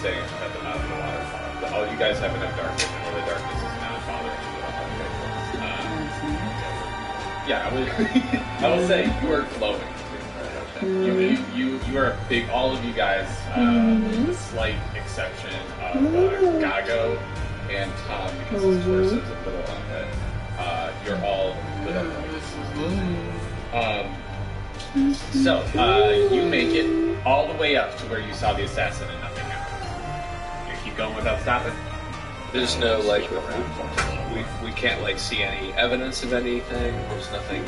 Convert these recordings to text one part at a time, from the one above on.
staying at the bottom of the waterfall. All you guys have enough darkness, and the darkness is not bothering you. Yeah, I will say you are glowing. You are a big. All of you guys, with the slight exception of Gago and Tom, because his torso is a little unhit. You're all lit up like this. So you make it all the way up to where you saw the assassin and nothing happened. You keep going without stopping. There's no like we can't like see any evidence of anything. There's nothing.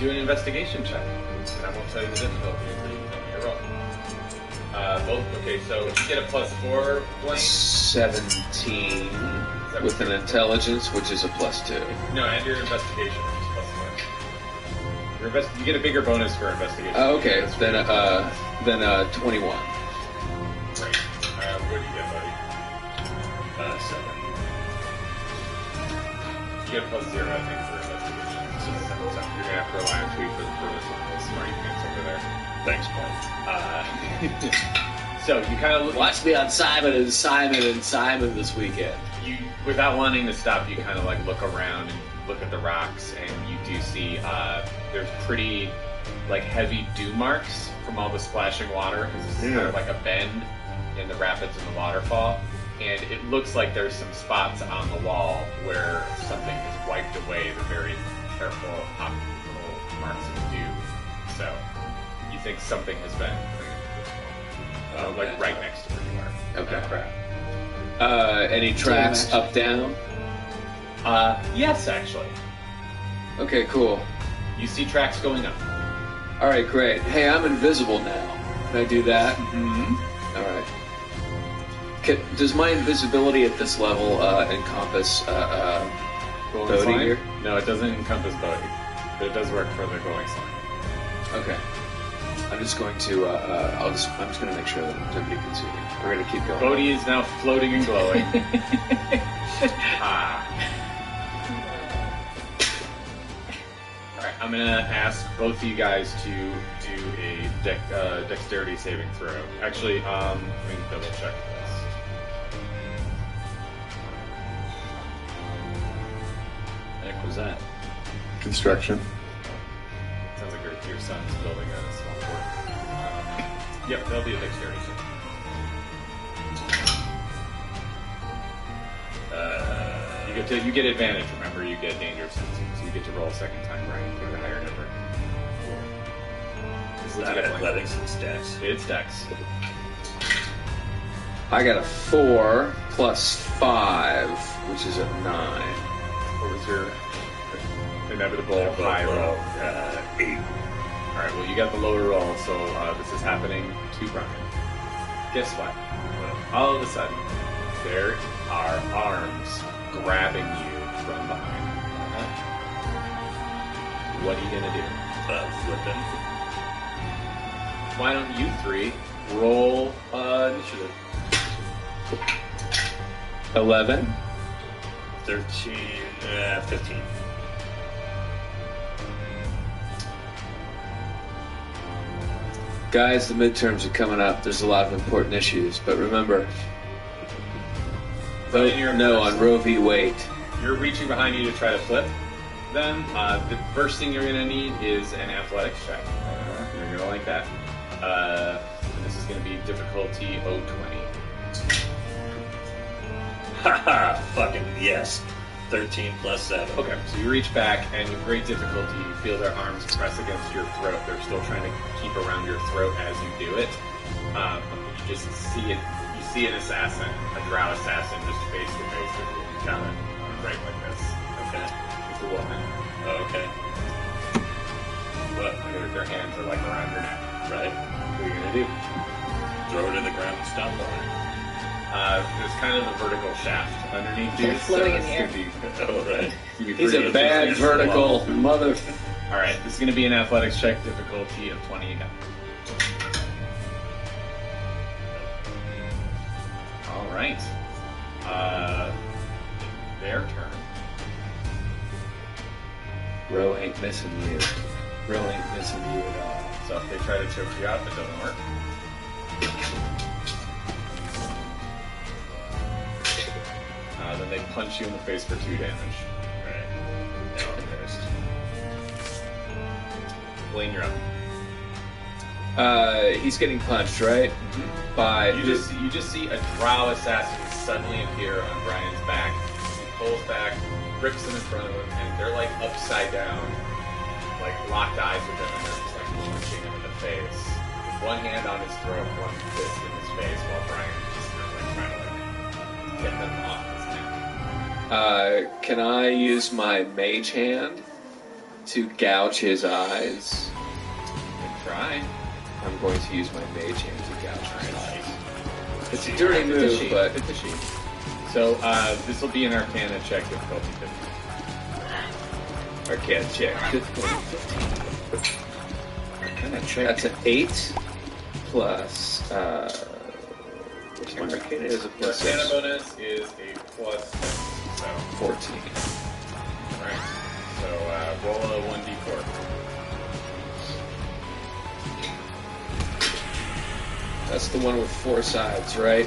Do an investigation check, and I won't tell you the difficulty until you tell me your roll. Both. Okay, so you get a +4, Blaine. 17 with an intelligence, which is a +2. No, and your investigation, which is +4. You get a bigger bonus for investigation. Oh, okay. Then 21. Great. What do you get, buddy? 7. You get a +0, I think, for investigation. So you're gonna have to rely on Tweet for the smarty pants over there. Thanks, Paul. So you kind of Watch me on Simon and Simon and Simon this weekend. You, without wanting to stop, you kind of like look around and look at the rocks, and you do see there's pretty like heavy dew marks from all the splashing water, because this is kind of like a bend in the rapids and the waterfall, and it looks like there's some spots on the wall where something has wiped away the very careful little marks of dew. So you think something has been like right next to where you are. Okay. Crap. Any tracks up, down? Yes, actually. Okay, cool. You see tracks going up. All right, great. Hey, I'm invisible now. Can I do that? Mm-hmm. All right. Does my invisibility at this level encompass Bodhi here? No, it doesn't encompass Bodhi, but it does work for the glowing slime. Okay. I'm just going to. I'm just going to make sure that nobody can see me. We're going to keep going. Bodhi is now floating and glowing. All right, I'm going to ask both of you guys to do a dexterity saving throw. Actually, let me double check this. What the heck was that? Construction. Sounds like your son's building a small fort. Yep, there'll be a dexterity check. You get advantage. Remember, you get danger sensing, so you get to roll a second time, Brian, for the higher number. Is that athletics and stats? It's dex. I got a 4 plus 5, which is a 9. What was your inevitable high roll? 8. All right. Well, you got the lower roll, so this is happening to Brian. Guess what? All of a sudden, there are arms grabbing you from behind. What are you gonna do? Flip him. Why don't you three roll initiative? 11. 13, 15. Guys, the midterms are coming up. There's a lot of important issues, but remember, vote no on Roe v. Wade. You're reaching behind you to try to flip. Then the first thing you're gonna need is an athletics check. You're gonna like that. And this is gonna be difficulty 020. Haha, fucking yes. 13 plus 7. Okay, so you reach back, and with great difficulty, you feel their arms press against your throat. They're still trying to keep around your throat as you do it. You just see it. You see an assassin, a drow assassin, just face to face with you. Talent, right like this. Okay, it's a woman. Oh, okay. What? Their hands are like around your neck. Right. What are you gonna do? Throw it in the ground and stomp on it. There's kind of a vertical shaft underneath you. Floating in the air. Oh, right. He's a bad vertical mother. All right, this is going to be an athletics check, difficulty of 20 again. All right. Their turn. Roe ain't missing you. Roe ain't missing you at all. So if they try to choke you out, it doesn't work. punch you in the face for 2 damage. Alright. Now I'm pissed. Blaine, you're up. He's getting punched, right? Mm-hmm. By You just see a drow assassin suddenly appear on Brian's back. He pulls back, rips them in front of him, and they're like upside down, like locked eyes with him, and they're just like punching him in the face. With one hand on his throat, one fist in his face, while Brian just kind of like trying to like get them off his neck. Can I use my mage hand to gouge his eyes? Good try. I'm going to use my mage hand to gouge his eyes. It's a You dirty have to move, cheat. but It's a cheat. So this will be an Arcana check difficulty 50. Arcana check. Difficulty 15. Arcana check. That's an 8 plus. What's my Arcana? Is a plus Arcana 6. bonus is a plus 6, so 14. alright. So roll a 1d4. That's the one with 4 sides, right?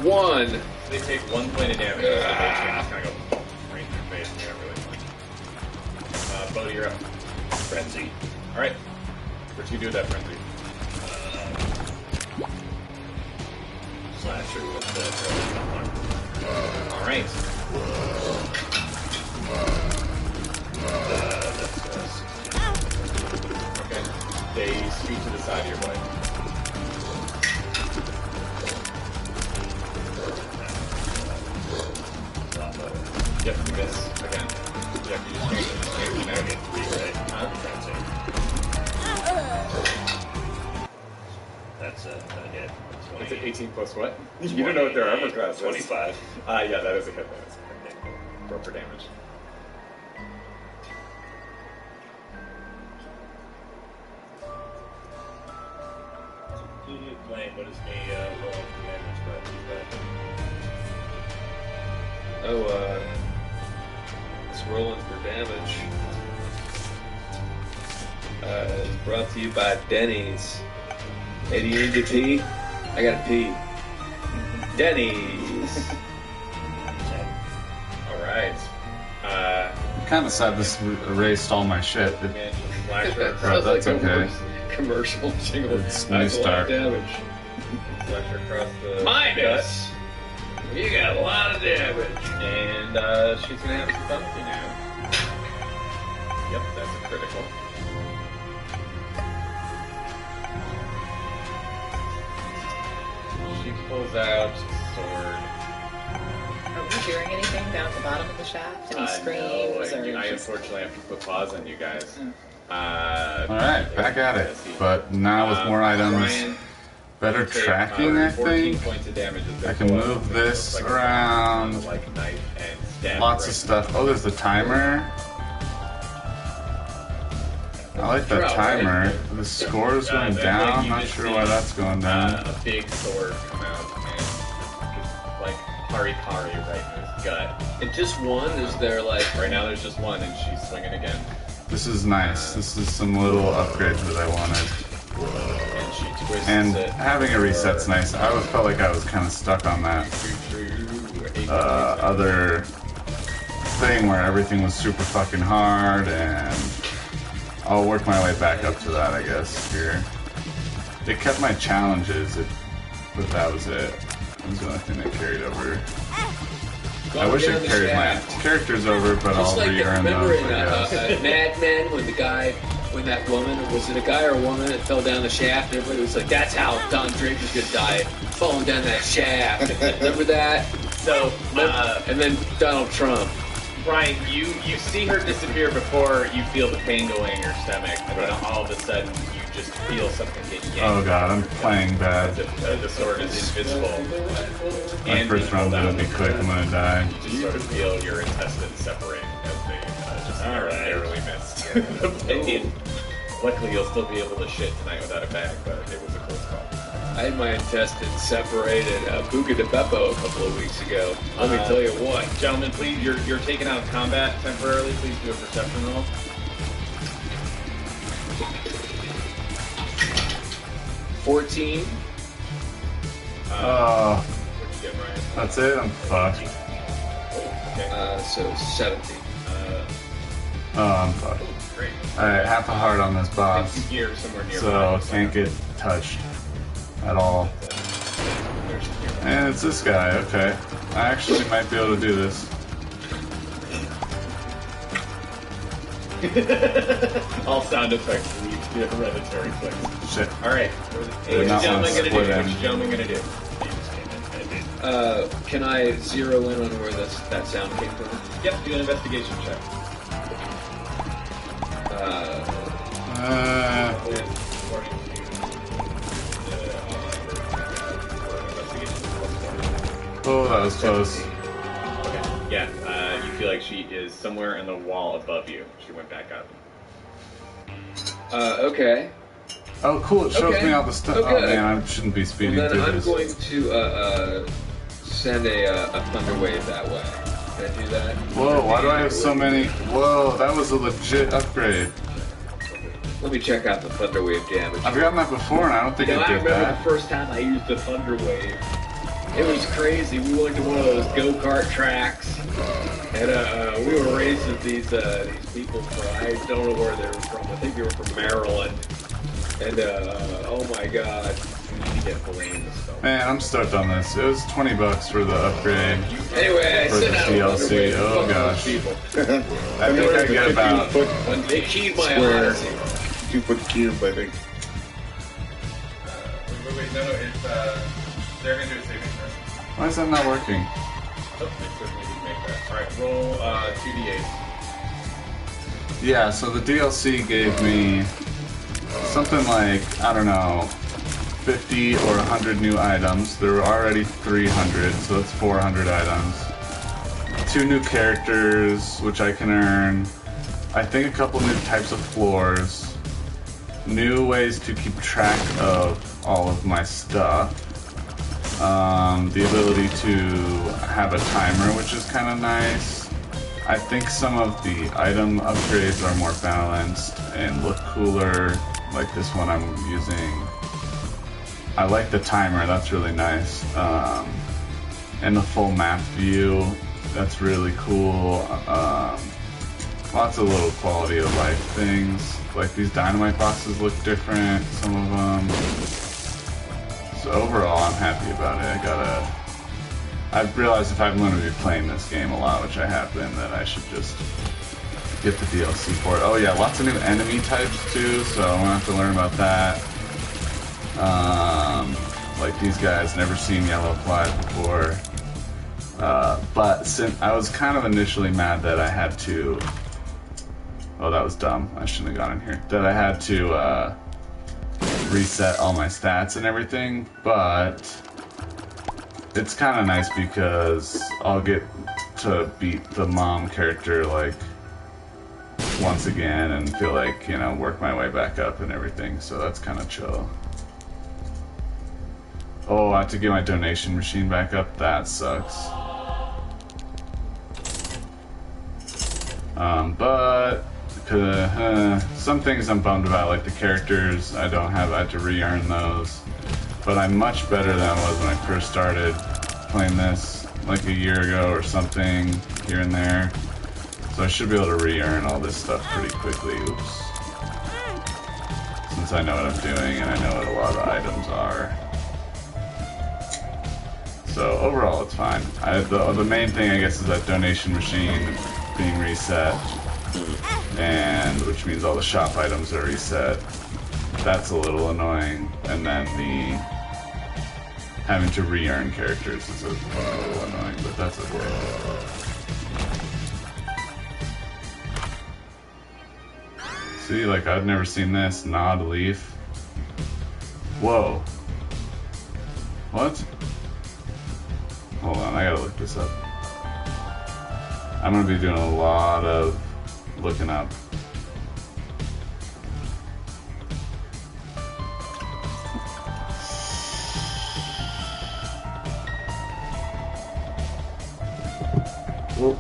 1. They take 1 point of damage. So they just kind of go right in your face. Yeah, really. Bo, you're up. Frenzy. All right. What you do with that frenzy? Slasher with the All right. Okay. They scoot to the side of your blade. Yep, you miss again. Yep, you just can't Now get 3, right? Huh? Frenzy. That's a hit. It's an 18 plus what? You don't know what their armor class is. 25. Yeah, that is a hit. That is a hit. Roll for damage. Blaine, what is me rolling for damage? But Oh, it's rolling for damage. It's brought to you by Denny's. Hey, do you need to pee? I gotta pee. Denny's. All right. Kind of sad this erased all my shit. It, Man, slasher Right, across, that's like a okay. commercial jingle. It's That's new a lot of start. damage. slasher across the Minus. You got a lot of damage. gut. And she's gonna have to bump you now. Yep, that's a critical. She pulls out a sword. Are we hearing anything down at the bottom of the shaft? Any screams? No, or I unfortunately have to put claws on you guys. Alright, back at it. But now with more items, Brian, better take, tracking, I 14 think. points of damage as they I can pull move out. this Looks like a around. like knife and stab Lots right of stuff. Oh, there's the timer. I like that timer. The score is going down. Not sure why that's going down. A big sword come out and just like hari-kari right in his gut. And just one? Is there like... Right now there's just one and she's swinging again. This is nice. This is some little upgrades that I wanted. And she twists And it. having a reset's nice. I always felt like I was kind of stuck on that other thing where everything was super fucking hard, and I'll work my way back up to that, I guess, here. It kept my challenges, but that was it. That was the only thing that carried over. I wish it carried my characters over, but Just I'll like re-earn remember those, in I guess. Mad Men when that woman, was it a guy or a woman that fell down the shaft and everybody was like, that's how Don Draper's gonna die, falling down that shaft. Remember that? So, And then Donald Trump. Brian, you see her disappear before you feel the pain going in your stomach, and then all of a sudden you just feel something get yanked. Oh god, I'm playing bad. The sword is invisible. My first round gonna be quick, I'm gonna die. You just sort of feel your intestines separate as they just narrowly missed the pain. Luckily, you'll still be able to shit tonight without a bag, but it was a close call. I had my intestines separated Buca de Beppo a couple of weeks ago. Let me tell you what. Gentlemen, please, you're taken out of combat temporarily. Please do a perception roll. 14. Oh, What'd you get, Brian? that's it? I'm fucked. Okay. So 70. Oh, I'm fucked. Great. Alright, half a heart on this boss. Thank you, gear somewhere nearby. So can't get touched at all. There's gear. And it's this guy, okay. I actually might be able to do this. All sound effects lead to the hereditary clicks. Shit. Alright. Did not wanna What's split in. gentleman gonna do? Can I zero in on where that sound came from? Yep, do an investigation check. Oh, that was close. Okay. Yeah, you feel like she is somewhere in the wall above you. She went back up. Okay. Oh, cool. It shows Okay. me all the stuff. Okay. Oh, man, I shouldn't be speeding Well, then through I'm this. going to send a thunder wave that way. Can I do that? Whoa, why do I have so many? Whoa, that was a legit upgrade. Let me check out the thunder wave damage. I've gotten that before, and I don't think I I did remember that. the first time I used the Thunder Wave. It was crazy. We went to one of those go-kart tracks, and we were racing these people from, I don't know where they were from. I think they were from Maryland. And, oh my god, you need to get blamed. So. Man, I'm stoked on this. It was $20 for the upgrade. Anyway, I For the sent out a thunder DLC. wave. Oh Fuck gosh. those people. I think I get about. When they keyed my Square. Odyssey. 2-foot cube, I think. Wait, no, it's, they're gonna do a saving throw. Why is that not working? Oh, they certainly did make that. Alright, roll 2d8. Yeah, so the DLC gave me something like, I don't know, 50 or 100 new items. There were already 300, so that's 400 items. 2 new characters, which I can earn. I think a couple new types of floors. New ways to keep track of all of my stuff. The ability to have a timer, which is kind of nice. I think some of the item upgrades are more balanced and look cooler, like this one I'm using. I like the timer, that's really nice. And the full map view, that's really cool. Lots of little quality of life things. Like these dynamite boxes look different, some of them. So overall, I'm happy about it. I've realized if I'm going to be playing this game a lot, which I have been, that I should just get the DLC for it. Oh yeah, lots of new enemy types too, so I'm going to have to learn about that. Like these guys, never seen yellow flies before. But since I was kind of initially mad that I had to... Oh, that was dumb. I shouldn't have gone in here. That I had to reset all my stats and everything, but it's kind of nice because I'll get to beat the mom character like once again and feel like, you know, work my way back up and everything, so that's kind of chill. Oh, I have to get my donation machine back up? That sucks. But some things I'm bummed about, like the characters, I had to re-earn those. But I'm much better than I was when I first started playing this, like a year ago or something, here and there. So I should be able to re-earn all this stuff pretty quickly, oops. Since I know what I'm doing and I know what a lot of the items are. So overall it's fine. The main thing I guess is that donation machine being reset, and which means all the shop items are reset. That's a little annoying, and then the having to re-earn characters is a little annoying, but that's okay. See, like I've never seen this. Nod leaf. Whoa. What? Hold on, I gotta look this up. I'm gonna be doing a lot of looking up. Whoa.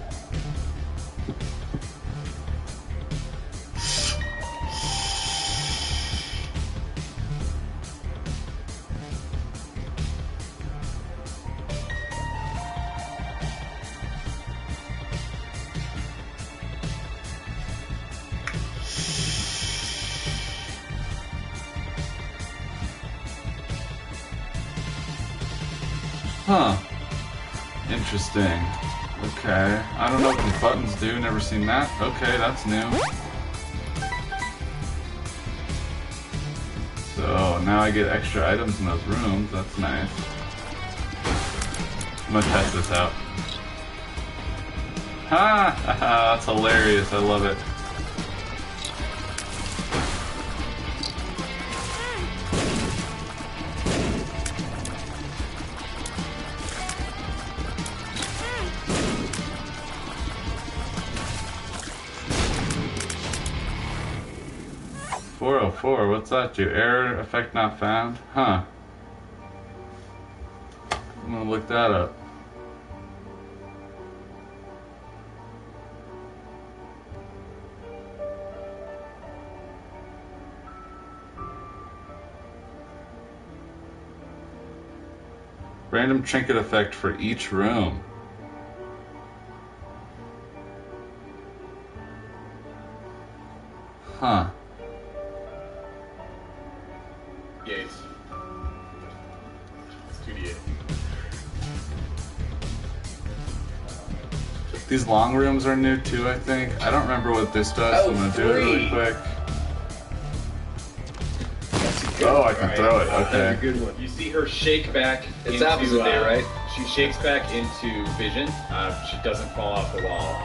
Huh. Interesting. Okay. I don't know what these buttons do. Never seen that. Okay, that's new. So now I get extra items in those rooms. That's nice. I'm gonna test this out. Ha! That's hilarious. I love it. .404, what's that do? Error effect not found? Huh. I'm gonna look that up. Random trinket effect for each room. Huh. Yes. Studio. These long rooms are new too, I think. I don't remember what this does, so I'm gonna do it really quick. Oh, I can throw it. That's Okay. a good one. You see her shake back. It's into, opposite there, right? She shakes back into vision. She doesn't fall off the wall.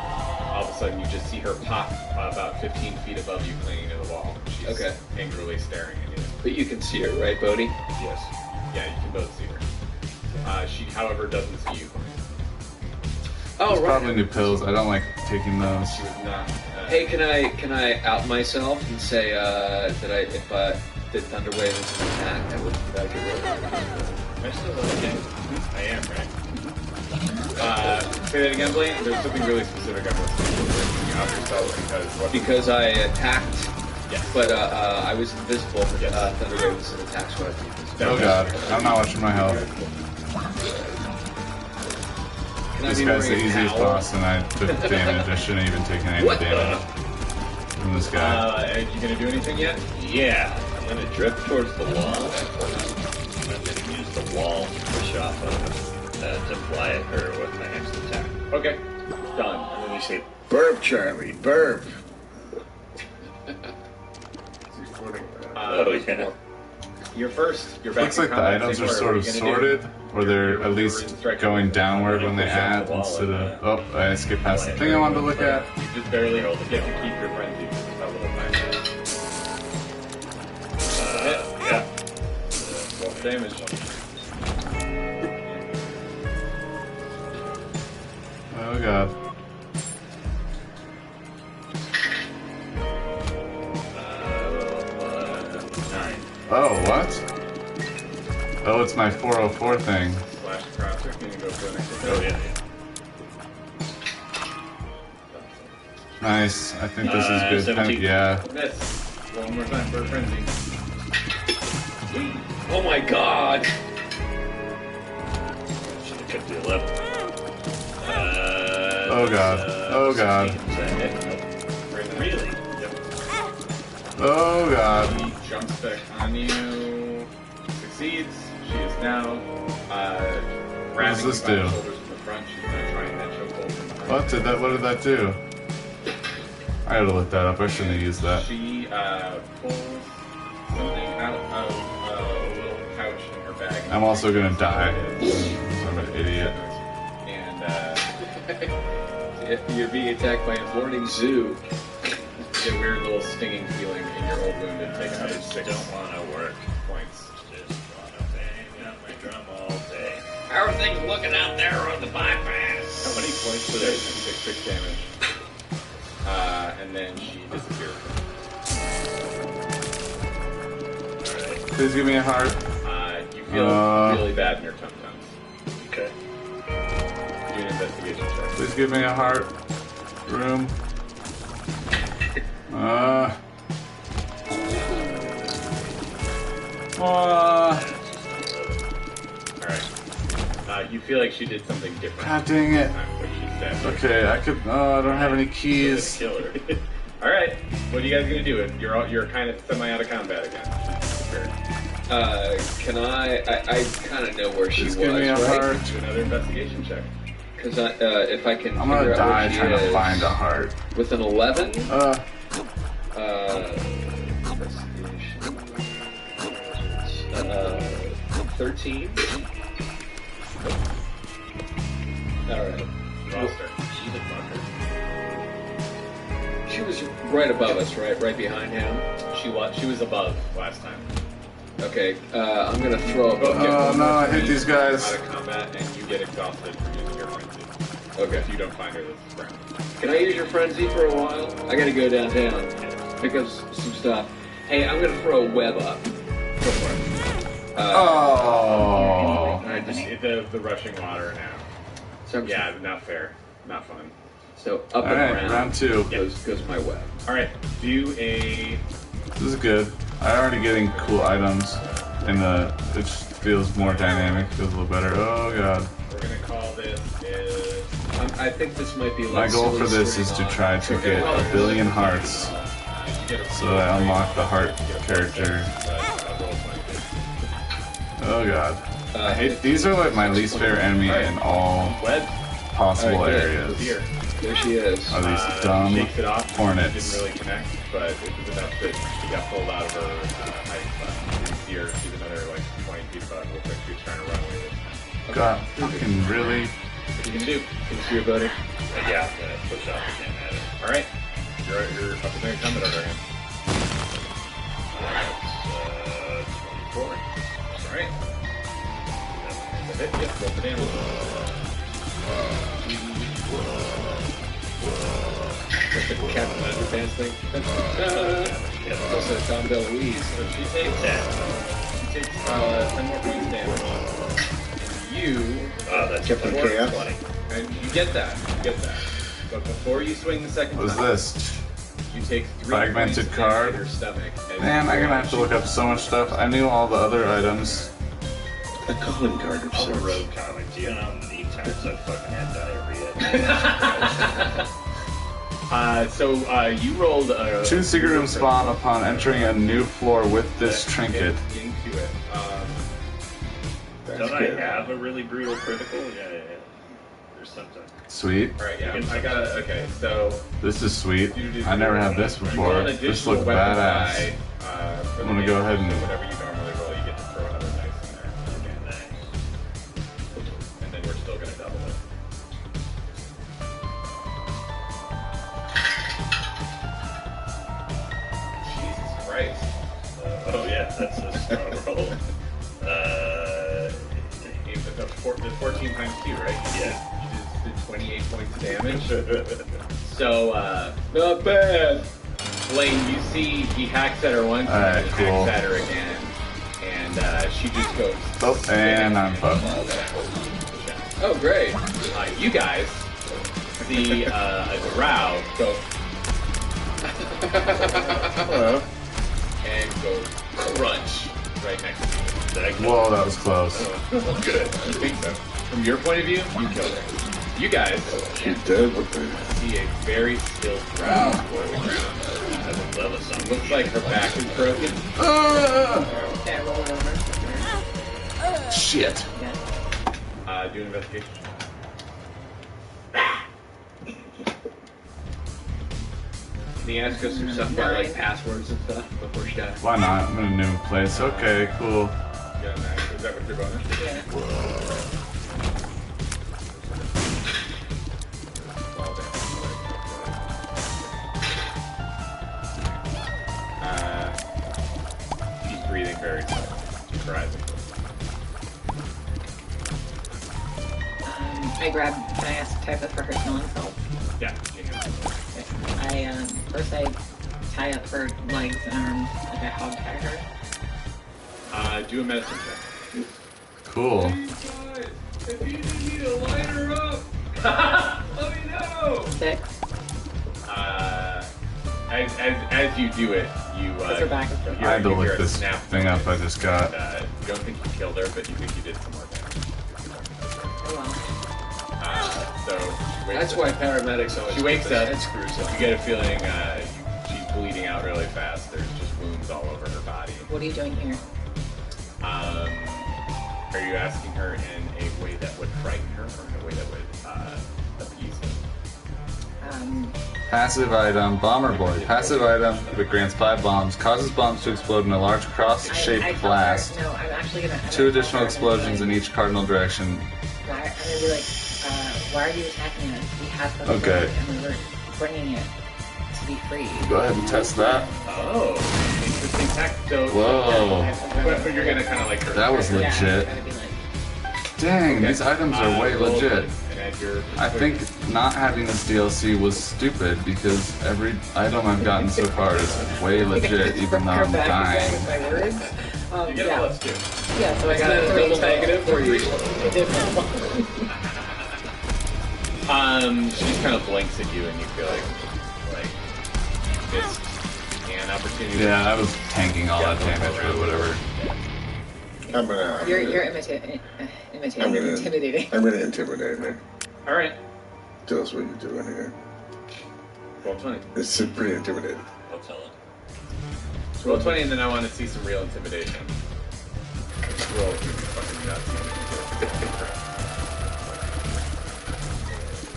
All of a sudden, you just see her pop about 15 feet above you, clinging to the wall. She's angrily staring at you. But you can see her, right, Bodhi? Yes. Yeah, you can both see her. She, however, doesn't see you. Oh, It's right. probably new pills. I don't like taking those. She was not. Hey, can I out myself and say that if that Thunderwave is an attack, I would get rid of it? I'm still okay. I am, right? Say that again, Blaine. There's something really specific I want to you out yourself Because I attacked, Yes. but I was invisible. Thunderwave was an attack, so I was invisible. Oh god, I'm not watching my health. Can This I be guy's the wearing a easiest towel? boss, and I took damage. I shouldn't even taken any What? damage from this guy. Are you gonna do anything yet? Yeah, I'm gonna drift towards the wall. I'm gonna use the wall to push off of to fly at her with my next attack. Okay. Done. And then you say, Burp, Charlie, burp. oh yeah. You're first. You're back. Looks in like the combat. items Say are what sort are of you gonna do? sorted, or they're at least going downward when they add instead of. Oh, I skipped past the thing I wanted to look at. You just barely get to keep your frenzy. Just a little time. Yeah. 12 damage. Oh god. Oh, what? Oh, it's my 404 thing. Slash across her. Can you go for the next Oh attack? yeah. Nice. I think this is good. 17. Yeah. Miss. One more time for a frenzy. Oh my god! Should have kept the 11. Oh god. Oh god. Really? Yep. Oh god. She jumps back on you. Succeeds. She is now grabbing this you by the do? shoulders from the front. She's going to try and that chokehold from behind. What did that do? I had to look that up. I shouldn't have used that. She pulls something out of a little pouch in her bag. I'm also gonna die. I'm an idiot. And You're being attacked by a morning zoo. you get a weird little stinging feeling in your old wound and take another 6 Don't want to work. points. Just want to bang on my drum all day. How are things looking out there on the How bypass? many points for this? 6 damage. And then she disappears. Please give me a heart. You feel really bad in your tum-tums. Okay. Do an investigation check. Please give me a heart. Room. Alright. You feel like she did something different. God dang it. What she said. Okay, I could. Oh, I don't have any keys. Kill her. Alright. What are you guys gonna do? You're kind of semi out of combat again. Sure. Can I kind of know where she was, give me a right? heart. Do another investigation check. Because if I can I'm figure gonna out die where she trying to is, find a heart. with an 11, investigation, 13. All right. You lost her. She's a fucker. She was right above us, right behind him. She was above last time. Okay, I'm gonna throw a Oh no, I hate these guys. Out of combat, and you get exhausted from using your frenzy. Okay. If you don't find her, this is brown. Can I use your frenzy for a while? I gotta go downtown, pick up some stuff. Hey, I'm gonna throw a web up. Go for it. Oh. Alright, the rushing water now. So Yeah, not fair. Not fun. So up and Alright, around round 2. goes my web. Alright, do a... This is good. I'm already getting cool items, and it just feels more dynamic, feels a little better. Oh god. We're gonna call this is... I think this might be My like goal for silly this is to storyline. try to get 1 billion hearts, so that I unlock the heart character. Oh god. I hate, these are like my least favorite enemy in all Web. possible Alright, good. areas. Here. There she is. Are these dumb Shakes it off. hornets. Didn't really connect, but it was enough that she got pulled out of her height. You see her, she's another like 20 feet above. Looks like she was trying to run away this time. God, fucking really? What you can do? Can you see your buddy? Yeah, I'm gonna push off again at it. Alright. You're up in there, coming over him. That's 24. Alright. That's a hit. Yep, roll for damage. Like the Captain Underpants thing. It's also Tom DeLuise. So she takes 10 more points damage. And you... Oh, that's Kept in 20. chaos. And you get that. But before you swing the second What is time, this? you take 3 Fragmented points card? in your stomach. And Man, I'm gonna have to look up so much stuff. I knew all the other items. A calling card of All the sorts. road comics. You know how many times I fucking had diarrhea? So you rolled a... Choose secret room spawn upon entering a new floor with this trinket. Into it. Don't I have a really brutal critical? Yeah. There's something. Sweet. Alright, yeah. I got it. Okay, so... This is sweet. I never had this You roll before. an This additional looks weapon badass. die, for I'm the gonna go damage. ahead and- So whatever you normally roll, you get to throw another dice in there. Okay, nice. And then we're still gonna double it. Jesus Christ. Oh yeah, that's a strong roll. The 14 times 2, right? Yeah. You just did 28 points of damage. So, Not bad. Blaine, you see he hacks at her once and Alright, then cool. hacks at her again. And she just goes... Oh, and I'm fucked. Oh, great. You guys see a drow go... Hello. and go crunch right next to you. Whoa, that was close. Good. You think so? From your point of view, you killed her. You guys She's dead with her. see a very still drow. Looks like her back is broken. Okay, roll it over. Shit. Yeah. Do an investigation. Can you ask us some stuff about like passwords and stuff before she dies? Why not? I'm in a new place. Okay, cool. Yeah, nice. Is that what your bonus? Yeah. Well, she's breathing very slow. She's rising. Can I ask type of for her healing self? Yeah, she can. First I tie up her legs and arms, like I hog tie her. Do a medicine check. Cool. If you need to light her up, let me know. 6. As you do it, you Because her back is you broken. hear, I had to you hear look a this snap thing up I just got. you don't think you killed her, but you think you did some more damage. Oh well. So she wakes That's up. why paramedics always She wakes put their up. head screws You on. get a feeling she's bleeding out really fast. There's just wounds all over her body. What are you doing here? Are you asking her in a way that would frighten her, or in a way that would appease her? Passive item, Bomber Boy. Passive item, if it grants 5 bombs, causes bombs to explode in a large cross-shaped blast. No, I'm actually gonna. 2 additional explosions in each cardinal direction. I'm gonna be like, why are you attacking us? We have the Okay. and we were bringing it to be free. Go ahead and test that. Oh, interesting tech. So, Whoa. But you're gonna kind of like. That was Yeah, legit. I'm gonna be like, Dang, these items are way roll legit. and add your I think not having this DLC was stupid because every item I've gotten so far is way legit, even though I'm dying. With my words. You get a Yeah. +2. Yeah, so I got a double negative for you. She kind of blinks at you, and you feel like missed an opportunity. Yeah, I was tanking all that damage, but whatever. I'm gonna. You're intimidating. I'm gonna intimidate her. All right. Tell us what you're doing here. Roll 20. It's pretty intimidating. I'll tell it. Roll 20, and then I want to see some real intimidation. Roll if you're fucking nuts.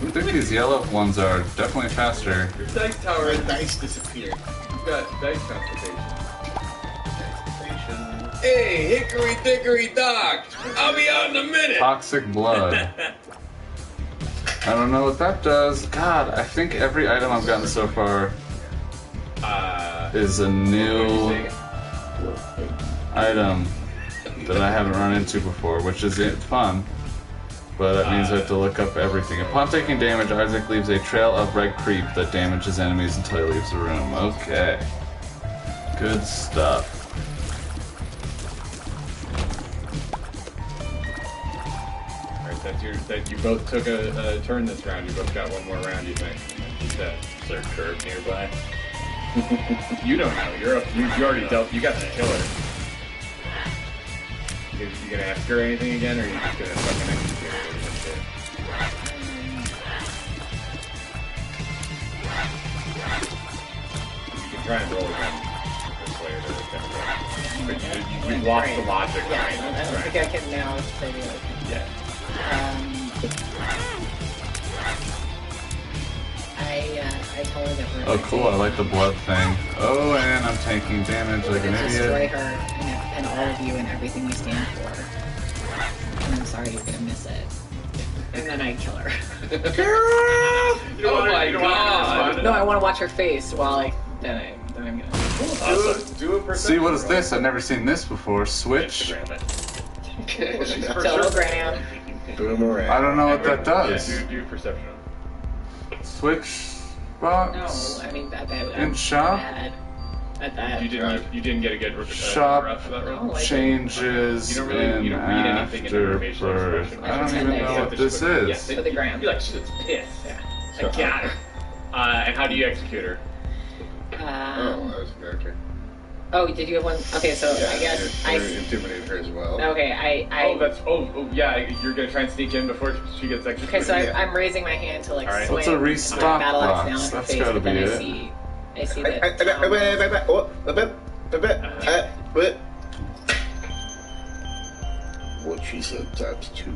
I think these yellow ones are definitely faster. Your dice tower is Dice disappeared. You've got dice consultation. Hey, hickory dickory dock! I'll be out in a minute! Toxic blood. I don't know what that does. God, I think every item I've gotten so far is a new item that I haven't run into before, which is fun. But that means I have to look up everything. Upon taking damage, Isaac leaves a trail of red creep that damages enemies until he leaves the room. Okay. Good stuff. That you both took a turn this round. You both got one more round, you think? Is there a curve nearby? You don't know. You already dealt. You got the killer. You gonna ask her anything again, or are you just gonna fucking execute her? You can try and roll again this way or but you've lost the logic. Yeah, right? I don't think I can now say the other thing. Yeah. I told her that we're. Oh, cool. I like the blood thing. Oh, and I'm taking damage like an destroy idiot. her and all of you and everything we stand for. And I'm sorry you're gonna miss it. And then I kill her. Oh my god! No, I want to watch her face while then I'm gonna. Do a perception See, what is roll. this? I've never seen this before. Switch. Instagram it. Telegram. Boomerang. I don't know what that does. Yeah, do perception roll. Switch No, box. I mean that bad. In shop? Bad at that. You didn't get a good Shop rough for that roll. Oh, changes You don't read in anything in information Afterbirth. expression. I don't even know what this is. For the gram. You're like, shit, it's pissed. Yeah. I got her. And how do you execute her? Oh, that was okay. Oh, did you have one? Okay, so I guess I intimidated her as well. Okay, Yeah, you're gonna try and sneak in before she gets executed. Okay, so I'm raising my hand to like All right. swing What's a restock battle axe box? down in her That's face, gotta but then be I it. see that. What she said times 2.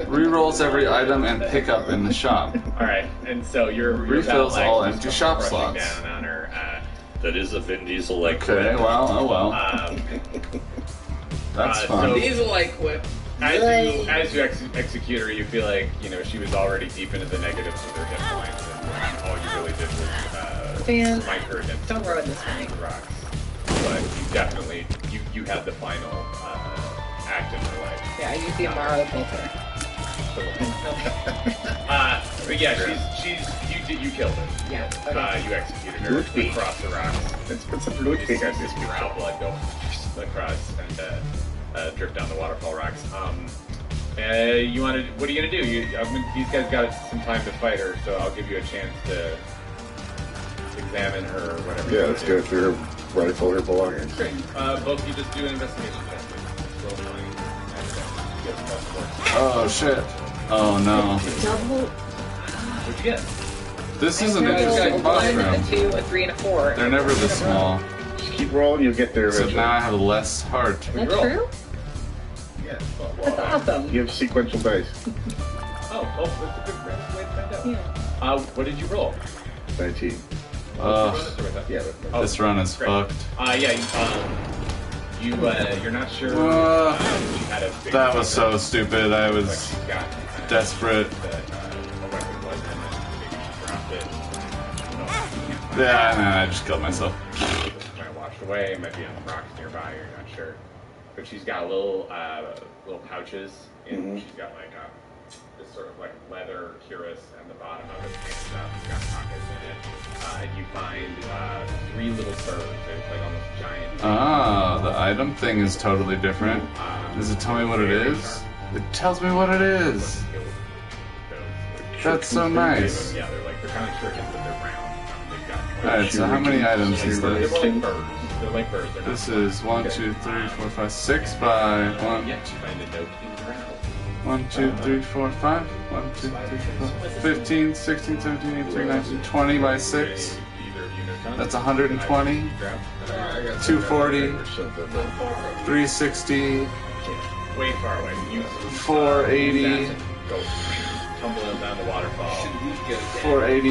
Rerolls every item and pick up in the shop. Alright, and so your Refills battle all axe empty just shop comes rushing slots. down on her. That is a Vin Diesel like Okay, well, oh well. That's so- fun. These are like whip. As you execute her, you feel like she was already deep into the negatives with her hit points, and all you really did was Man, smite her against don't ruin this for me. the rocks. But you definitely you had the final act in her life. Yeah, I use the Amaro filter. But yeah, you killed her. Yeah. Okay. You executed her Ludwig. across the rocks. It's some Ludwig I just Drown blood go across and drip down the waterfall rocks. What are you gonna do? These guys got some time to fight her, so I'll give you a chance to examine her or whatever. Yeah, let's go through her rifle, her belongings. Great. Both you just do an investigation check. Roll 20 and get plus 4. Oh shit. Oh no. Double. What'd you get? This is an interesting boss a 1, a room. 2, a 3, and a 4. They're never this small. She Keep rolling, you'll get there So eventually. now I have less heart. Is that true? Yeah. That's awesome. You have sequential dice. That's a good way to find out. Yeah. What did you roll? 19. Yeah. Oh, This run is great. fucked. You're not sure. She had a big That was so stupid. I was like she's got desperate. that a weapon was, and then maybe she dropped it. Yeah, no, I just killed myself. Might have washed away. It might be on the rocks nearby. You're not sure. But she's got little pouches, and she's got like this sort of like leather cuirass, and the bottom of it stands up. It's got pockets in it. And you find 3 little birds. They're like almost giant. Ah, the item thing is totally different. Does it tell me what it is? It tells me what it is. That's so nice. Yeah, they're kind of shuriken, but they're round. They've got Alright, so how many items is They're this? like birds. They're like birds. They're not This is 1, 2, 3, 4, 5, 6 by 1, Yeah, you find a note in the ground. 1, 2, 3, 4, 5, 1, 2, 3, 4, 15, 16, 17, 18, 19, 20 by 6. That's 120, 240, 360, Way far away. You 480, go tumbling down the waterfall. We should get it down. 480,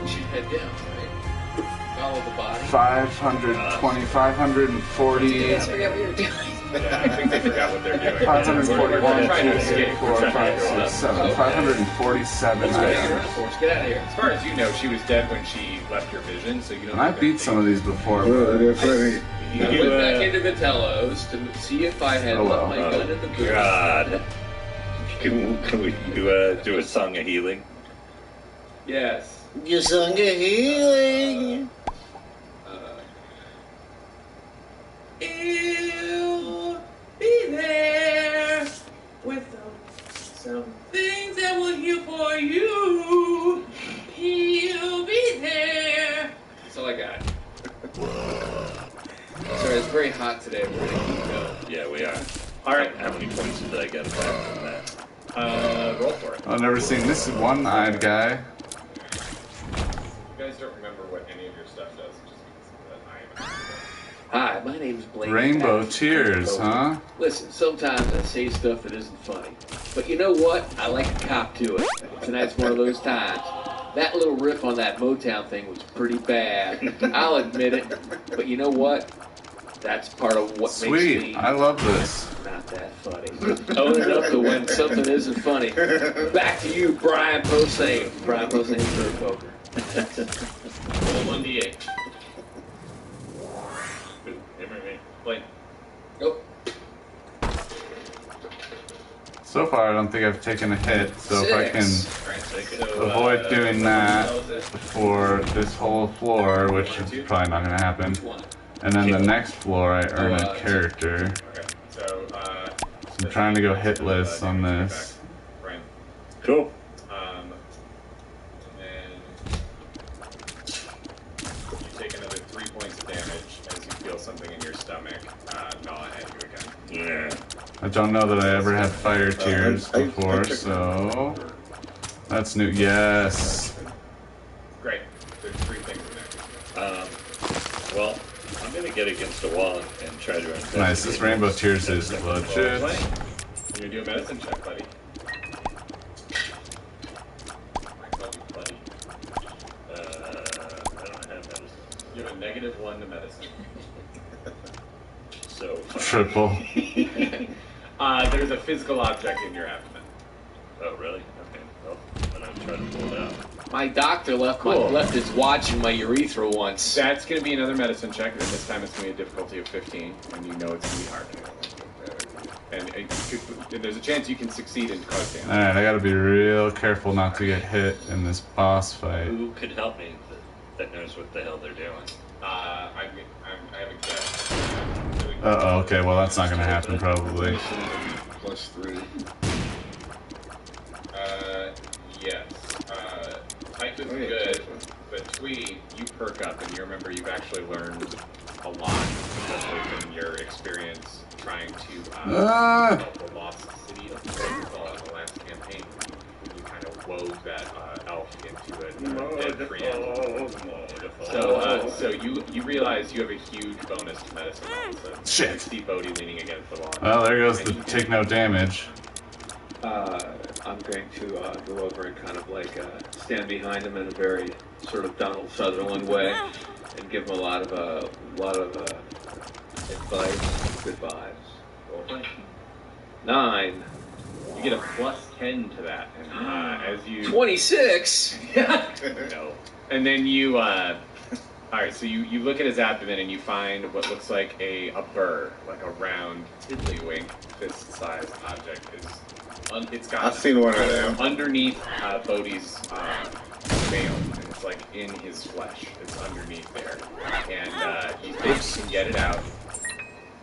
We should head down, right? Follow the body. 520, 540, You guys forget what you're doing. Yeah, I think they forgot what they're doing. 541, We're trying to 2, escape. 3, 4, We're trying 5, to go 6, up. 7, 547 Let's get out of items. here. Let's get out of here. As far as you know, she was dead when she left your vision, so you don't. And I beat some of these before, Well, but that's right. I went back into Vitello's to see if I had Oh, left well. my gun in the boot. God. Can we do a song of healing? Yes. You sung a healing. You'll be there with some things that will heal for you. He'll be there. That's all I got. Sorry, it's very hot today. We're gonna keep going. Yeah, we are. All right, How many points did I get back from that? roll for it. I've never seen this one-eyed guy. You guys don't remember what any of your stuff does, just because I am. Hi, my name's Blake. Rainbow Taft. tears, huh? Listen, sometimes I say stuff that isn't funny. But you know what? I like a cop to it. Tonight's one of those times. That little riff on that Motown thing was pretty bad. I'll admit it. But you know what? That's part of what makes Sweet, me I love this. not that funny. Own it up to when something isn't funny. Back to you, Brian Posehn. Brian Posehn for poker. Roll 1d8. Him or me? Blake. Nope. So far, I don't think I've taken a hit, so if I can Six. All right, so, avoid doing that what else is- for this whole floor, which is probably not going to happen, One. and then the next floor, I earn a character. Okay, so, I'm trying to go hitless on this. Brian. Cool. And then you take another 3 points of damage as you feel something in your stomach gnaw at you again. Yeah. I don't know that I ever had fire tears before, so that's new. Yes. Great. There's 3 things in there. Well, I'm gonna get against a wall and try to investigate. Nice. This rainbow tears is Buddy, legit. you're gonna do a medicine check, buddy. I call you buddy. I don't have medicine. You have a -1 to medicine. So, Triple. There's a physical object in your abdomen. oh really? Okay. Well, then I'll try to pull it out. My doctor left his watch in my urethra once. That's going to be another medicine check, and this time it's going to be a difficulty of 15, and you know it's going to be hard. And there's a chance you can succeed in cause damage. Alright, I gotta be real careful not to get hit in this boss fight. Who could help me that knows what the hell they're doing? I have a guess. Uh-oh, okay, well that's not gonna happen probably. +3. Yes. Type is good, but Twee, you perk up, and you remember you've actually learned a lot, especially from your experience trying to help the lost city of Protocol in the last campaign. You kind of wove that elf into a dead preamble. So you realize you have a huge bonus to medicine roll. So Shit. You see Bodhi leaning against the wall. Well, there goes the take no damage. I'm going to go over and kind of like stand behind him in a very sort of Donald Sutherland way, and give him a lot of advice, good vibes. 9. You get a +10 to that, and as you 26. no, and then you all right. So you look at his abdomen and you find what looks like a burr, like a round tiddlywink fist-sized object. It's got I've seen one of them. underneath Bodhi's mail, and it's like in his flesh. It's underneath there, and you think you can get it out.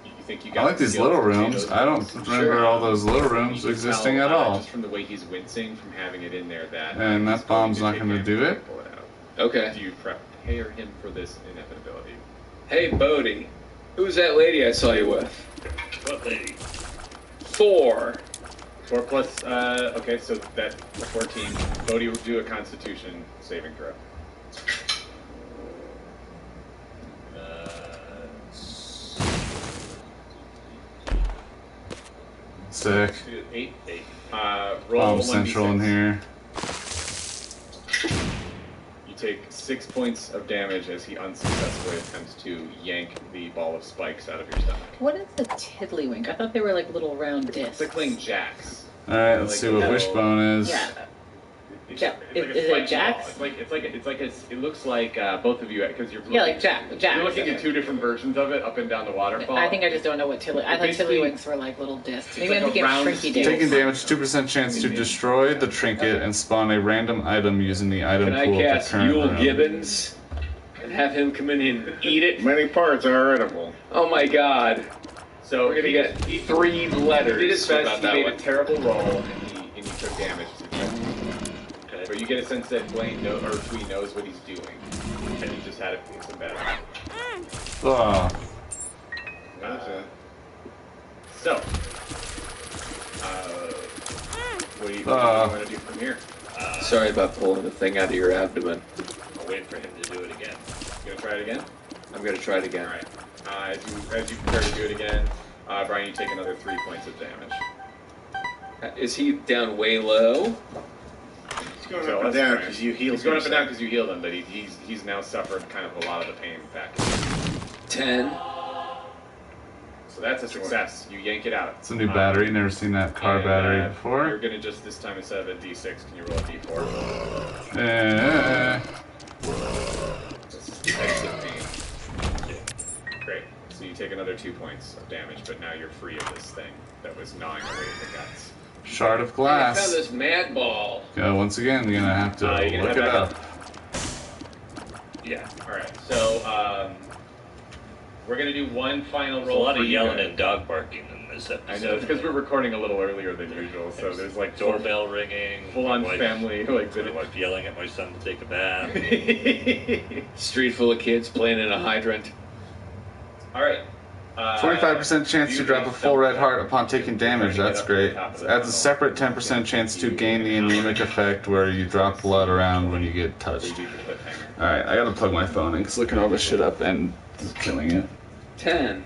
You think you got I like the these skill little to do rooms. those I don't things? remember all those little rooms You can existing tell, at all. Just from the way he's wincing from having it in there, that And he's that bomb's going not take gonna do damage it? to pull out. Okay. Do you prepare him for this inevitability? Hey, Bodhi. Who's that lady I saw you with? What lady? 4. 4 plus, okay, so that's 14. Bodhi will do a Constitution saving throw. Sick. 8. Roll Bomb 1d6. central in here. You take 6 points of damage as he unsuccessfully attempts to yank the ball of spikes out of your stomach. What is the tiddlywink? I thought they were like little round discs. It's like playing jacks. Alright, let's see what wishbone is. Yeah. It's Ja- like is it spiked ball. jacks? It looks like both of you, because you're Yeah, like jacks. You're looking at 2 different versions of it up and down the waterfall. I think I just don't know what tiddly. I thought Basically, tiddlywinks were like little discs. it's Maybe like I'm a thinking of round shrinky stick. discs. Taking damage, 2% chance to destroy the trinket and spawn a random item using the item Can I pool of the cast current Yule room. Gibbons and have him come in and eat it? Many parts are edible. Oh my god. So We're gonna get he 3 letters. did his about best. He that made one. a terrible roll, and he took damage. Okay. But you get a sense that Blaine or Twee knows what he's doing, and he just had it in some better. Oh, So, what do you want to do from here? Sorry about pulling the thing out of your abdomen. I'll wait for him to do it again. You gonna try it again? I'm gonna try it again. All right. As you prepare to do it again, Brian, you take another 3 points of damage. Is he down way low? He's going So up and let's down try. because you healed He's going up and down him. because you healed him, but he's now suffered kind of a lot of the pain back. 10. So that's a success. You yank it out. it's a new battery. Never seen that car And, battery You're before. gonna just this time instead of a D6, can you roll a D4? This is the exit pain. Great. So you take another 2 points of damage, but now you're free of this thing that was gnawing away at the guts. Shard of I found glass. this mad ball. Once again, you're gonna have to You're gonna look head it back up. Yeah. All right. So we're gonna do one final There's a roll. lot for of you yelling guys. and dog barking in this episode. I know it's because we're recording a little earlier than usual, so there's like doorbell ringing. full-on my wife- family like My wife yelling at my son to take a bath. Street full of kids playing in a hydrant. All right. 25% chance to drop a full red heart upon taking damage. That's great. Adds a separate 10% chance to gain the anemic effect where you drop blood around when you get touched. Alright, I gotta plug my phone in because looking all this shit up and is killing it. 10.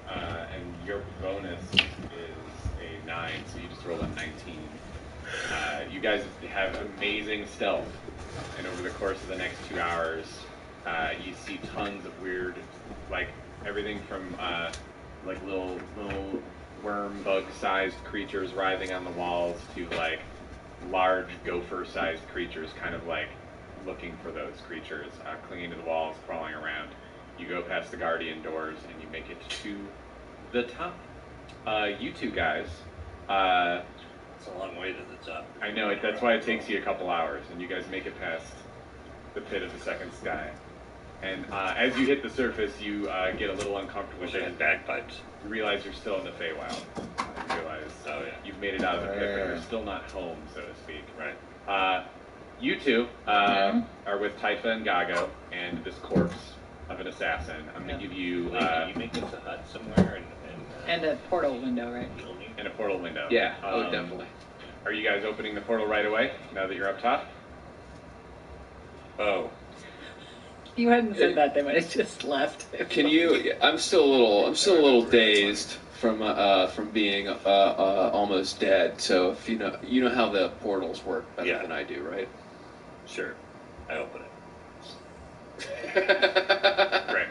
And your bonus is a 9, so you just roll a 19. You guys have amazing stealth, and over the course of the next 2 hours, you see tons of weird, like everything from like little worm bug-sized creatures writhing on the walls to like large gopher-sized creatures, kind of like looking for those creatures, clinging to the walls, crawling around. You go past the guardian doors and you make it to the top. You two guys, It's a long way to the top. I know it. That's why it takes you a couple hours, and you guys make it past the pit of the second sky. And as you hit the surface, you get a little uncomfortable. Wish I had bagpipes. You realize you're still in the Feywild. You realize you've made it out of the pit, but you're still not home, so to speak. Right. You two are with Typha and Gago and this corpse of an assassin. I'm going to give you... Can you make us a hut somewhere And a portal window, right? and a portal window. Yeah, definitely. Are you guys opening the portal right away, now that you're up top? Oh. If you hadn't said that, they might have just left. Can you? I'm still a little dazed from being almost dead. So if you know how the portals work better than I do, right? Sure. I open Right.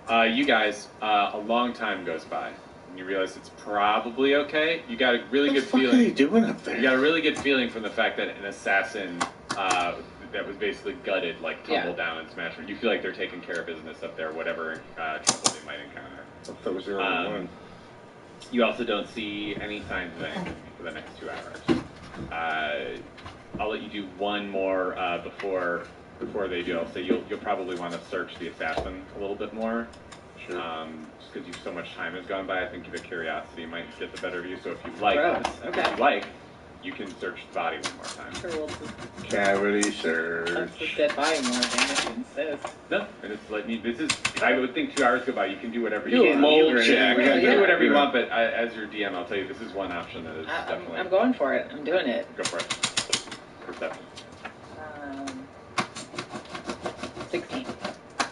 Great. You guys, a long time goes by, and you realize it's probably okay. You got a really good feeling. What are you doing up there? You got a really good feeling from the fact that an assassin that was basically gutted, like tumbled down and smashed. You feel like they're taking care of business up there, whatever trouble they might encounter. I thought that was the only one. You also don't see any signs of anything for the next 2 hours. I'll let you do one more before they do. I'll say you'll probably want to search the assassin a little bit more. Sure. Just because so much time has gone by, I think the curiosity might get the better of you. So if you like, you can search the body one more time. Sure, we'll just Cavity touch the search. dead body more than if you insist. No, and it's letting you. This is. I would think 2 hours go by. You can do whatever Do you a want. mold You check. can Yeah. do whatever you want, but as your DM, I'll tell you this is one option that is definitely. I'm going for it. I'm doing it. Go for it. Perception. 16.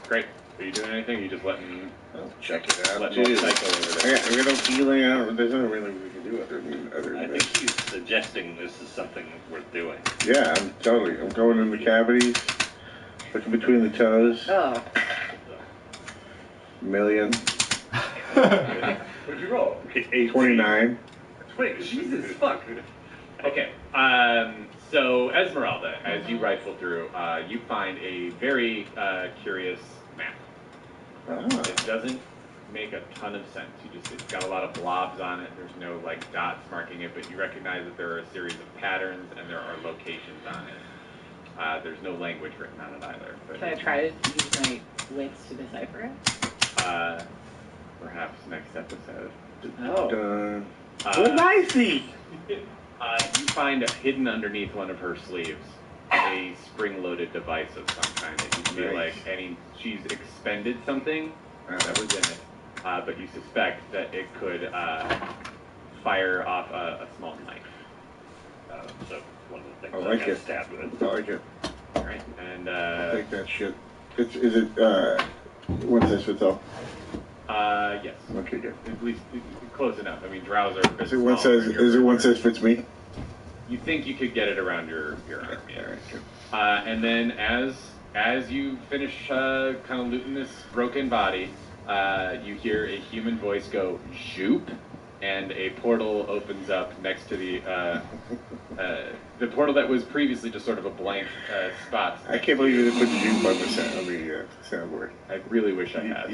Great. Are you doing anything? Are you just letting Oh, check it out. letting Dude. the cycle over there? I got no feeling. There's nothing really we can do other than I this. think he's suggesting this is something worth doing. Yeah, I'm going in the cavities, looking between the toes. Oh. Million. What'd you roll? 29. Wait, Jesus fuck. Okay. So Esmeralda, as you rifle through, you find a very curious map. Ah. It doesn't make a ton of sense. It's got a lot of blobs on it. There's no like dots marking it, but you recognize that there are a series of patterns and there are locations on it. There's no language written on it either. But Can I try to use my wits to decipher it? Perhaps next episode. Oh. Dun. What I see? You find hidden underneath one of her sleeves a spring-loaded device of some kind that you feel Nice. like she's expended something that was in it, but you suspect that it could fire off a small knife. So one of the things I I like got it. stabbed with. I like it. All right, and Take that shit. Is it, what's this with all? yes, Okay, good. at least close enough. I mean, drows are a bit Is it one smaller. says fits me? You think you could get it around your arm, yeah. Alright, good. And then as you finish kind of looting this broken body, you hear a human voice go, "Zoop," and a portal opens up next to the portal that was previously just sort of a blank spot. I can't believe you didn't put the juke on the soundboard. I really wish I had.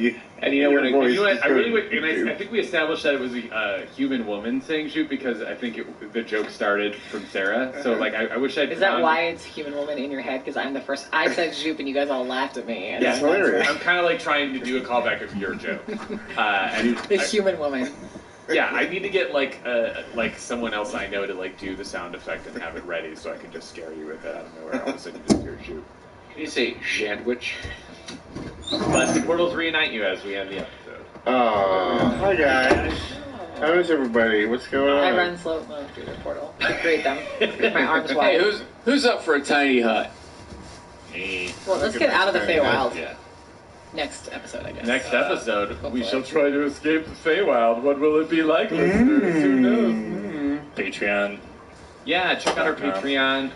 And you know Your when voice You know what? is I really good. wish, and I think we established that it was a human woman saying "shoot" because I think the joke started from Sarah. So like, I wish I'd. Is that found- why it's human woman in your head? Because I'm the first. I said Zoop and you guys all laughed at me. And Yeah, It's hilarious. I'm kind of like trying to do a callback of your joke. And The human woman. yeah, I need to get like someone else I know to like do the sound effect and have it ready so I can just scare you with it out of nowhere. All of a sudden you just hear "shoot." Can you say sandwich? But the portals reunite you as we end the episode. Oh, hi guys. How is everybody? What's going on? I run slow mo through the portal. I create them with my arms Hey, wide. who's up for a tiny hut? Me. Well, let's get out of the Feywild. Yeah. Next episode, I guess. Next episode, we hopefully. shall try to escape the Feywild. What will it be like, listeners? Who knows? Patreon. Yeah, check out our Patreon.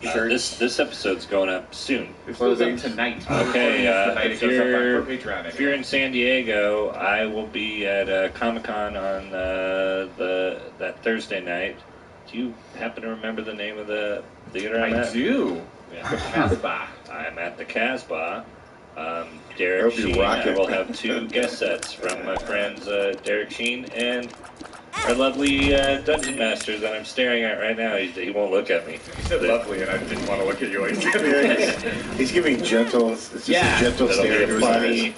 This episode's going up soon. This goes up tonight. Okay, Tonight if it goes up you're on Patreon. if you're in San Diego, I will be at Comic-Con on that Thursday night. Do you happen to remember the name of the theater I'm I at? do. Yeah. Casbah. I'm at the Casbah. I Derek hope you Sheen. rock I it. will have 2 guest sets from my friends Derek Sheen and our lovely dungeon master that I'm staring at right now. He won't look at me. You said lovely, and I didn't want to look at you. He's giving gentle. It's just Yeah. a gentle It'll be stare a into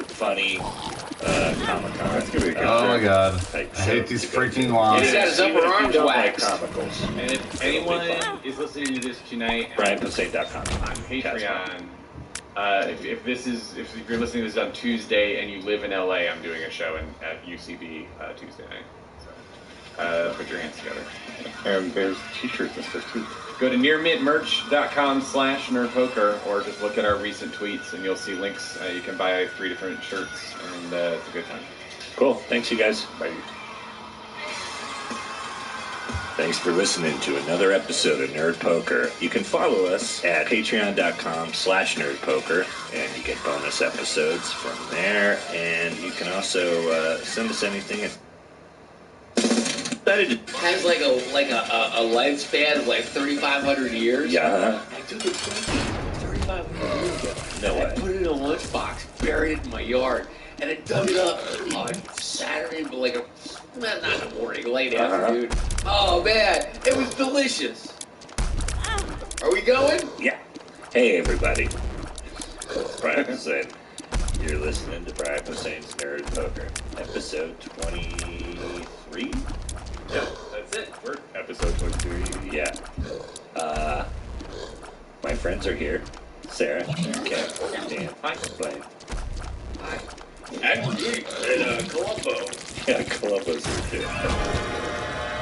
his funny eyes. Comic-Con. That's gonna be a good Oh my show. god. Like, I hate so these to go freaking to. walls. He's got his upper Even if you arms don't like waxed. comicals. And if anyone is listening to this tonight BrianPosay.com. on Patreon, if you're listening to this on Tuesday and you live in LA, I'm doing a show at UCB Tuesday night. So put your hands together. And there's t-shirts and stuff too. Go to nearmintmerch.com/nerdpoker or just look at our recent tweets and you'll see links. You can buy 3 different shirts and it's a good time. Cool. Thanks, you guys. Bye. Thanks for listening to another episode of Nerd Poker. You can follow us at patreon.com/nerdpoker, and you get bonus episodes from there. And you can also send us anything at Has like a lifespan of like 3,500 years. Yeah. I took a Twinkie 3,500 years ago. No I way. put it in a lunchbox, buried it in my yard, and I dug it up on Saturday, but like not in the morning, late afternoon. Oh man, it was delicious. Are we going? Yeah. Hey, everybody. Brian Hussein. You're listening to Brian Hussein's Nerd Poker, episode 23? Yeah, that's it. We're episode 23. Yeah. My friends are here. Sarah, Ken, Dan, Blaine. Hi. And Columbo. Yeah, Columbo's here too.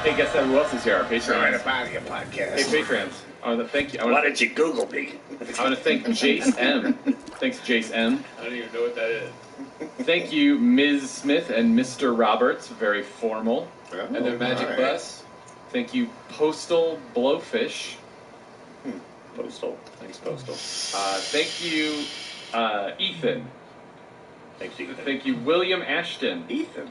Hey, guess who else is here? Our Patreons. podcast. Hey, Patreons. I want to thank you. Why don't you Google me? I want to thank Jace M. Thanks, Jace M. I don't even know what that is. Thank you, Ms. Smith and Mr. Roberts. Very formal. And their magic bus. Thank you, Postal Blowfish. Postal. Thanks, Postal. Thank you, Ethan. Thanks, Ethan. Thank you, William Ashton. Ethan.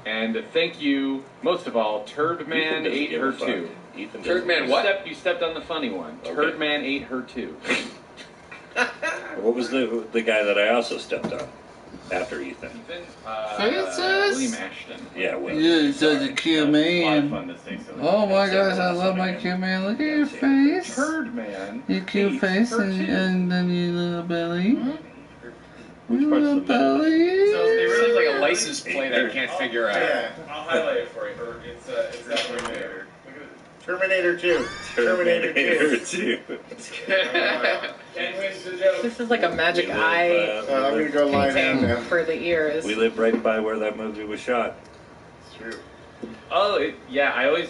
And thank you, most of all, Turdman Ethan ate doesn't her give a too. fuck. Ethan Turdman what? You stepped on the funny one. Okay. Turdman ate her too. What was the guy that I also stepped on after Ethan? Ethan, Francis? William Ashton. Yeah, Will. You're such a cute A lot of man. fun to say so. Oh my gosh, I love my cute man. Look at your face. Turdman. Your cute face and then your little belly. Which Your part's little the middle? belly. So they really like a license plate I can't figure out. Yeah. I'll highlight it for you. It's Terminator. Terminator 2. Terminator 2. This is like a magic eye I'm going to go lie down painting now. for the ears. We live right by where that movie was shot. It's true. Oh, yeah. I always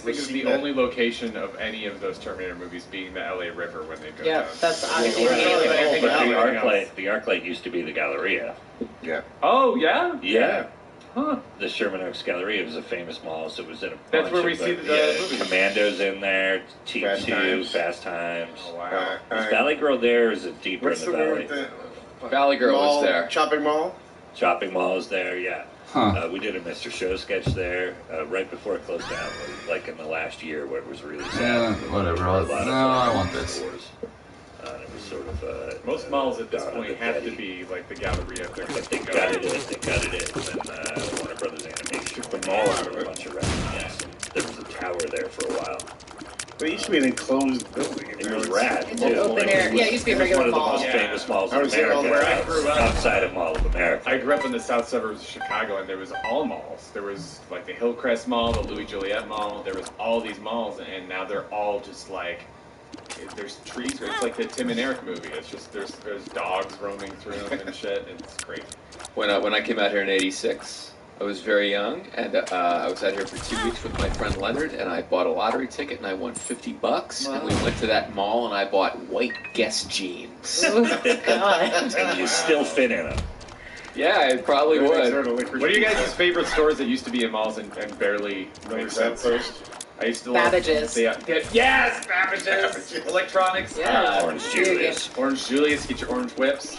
think of the Rosita. only location of any of those Terminator movies being the LA River when they go Yeah, down. that's Or immediately what I think But of. the ArcLight used to be the Galleria. Yeah. Oh, yeah? Yeah. Huh. The Sherman Oaks Galleria was a famous mall, so it was in a That's bunch where we of, see the movies. Commandos in there, T2, Fast Times. Fast Times. Oh, wow. Is Valley Girl there, or is it deeper What's in the the one valley? with the Valley Girl mall, was there. Shopping mall? Shopping Mall is there, yeah. Huh. We did a Mr. Show sketch there right before it closed down, like in the last year where it was really sad. Yeah, whatever. There were a lot of No, I want this. wars. And it was sort of Most malls at this Dawn of point the have to Dead. be like the Galleria. But they gutted it, and then Warner Brothers Animation Took the mall out of a it. bunch of restaurants. There was a tower there for a while. But it used to be an enclosed building. It was rad, It's too. an open air. Yeah, it used to be a It was regular one of the mall. most Yeah. famous malls I in was there all America, where I grew up. outside of Mall of America. I grew up in the south suburbs of Chicago, and there was all malls. There was like the Hillcrest Mall, the Louis Joliet Mall. There was all these malls, and now they're all just like there's trees. It's like the Tim and Eric movie. It's just there's dogs roaming through them and shit. It's great. When I came out here in '86, I was very young, and I was out here for 2 weeks with my friend Leonard, and I bought a lottery ticket, and I won $50. And we went to that mall, and I bought white Guess jeans. Oh, God. And you still fit in them. Yeah, I probably would. What are you guys' favorite stores that used to be in malls and barely Remember made sense? Southpost? I used to love Babbage's. Yes, Babbage's. Electronics. Yeah. Orange Video Julius. Orange Julius, get your orange whips.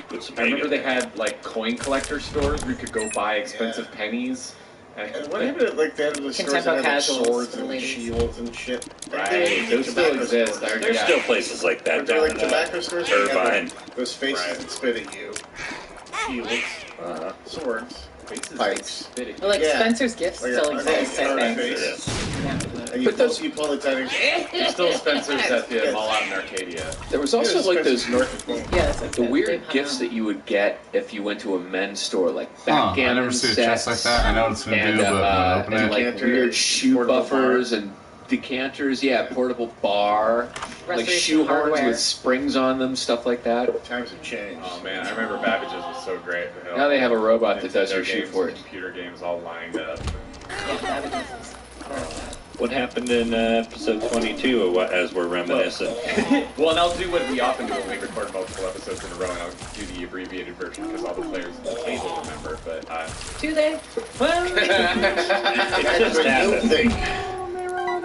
Put some I remember bacon they had like coin collector stores where you could go buy expensive pennies. And what happened to, like, they had the stores Contempo that had, like, casuals swords for the and ladies. shields and shit? Right, those still Tobacco exist. stores. I- There's Yeah. still places like that But they're down like in tobacco stores. where you had, Irvine. like, those faces Right. that spit at you. Shields, Uh-huh. swords, pipes. Well, like Yeah. Spencer's Gifts Like still a- exist, like a I think. face. Yes. Yeah. And you But those- pull the tiny. There's still Spencer's at the mall out in Arcadia. There was also like those north of home. Yes, that's the it. weird They've hung gifts on. that you would get if you went to a men's store, like Huh, backgammon I never see a sets, chest like that. I know what it's gonna and, do, but when I open and it, like Decanter, weird shoe portable buffers and decanters. Yeah, portable bar, like Restoration shoe horns hardware. with springs on them, stuff like that. Times have changed. Oh man, I remember Babbage's was so great. Now they have a robot that does Nintendo your shoe games for and you. computer games all lined up. Yeah, Babbage's is What happened in episode 22 as we're reminiscing? Well, and I'll do what we often do when we record multiple episodes in a row, and I'll do the abbreviated version because all the players at the table remember. But Do they? well, It just happened.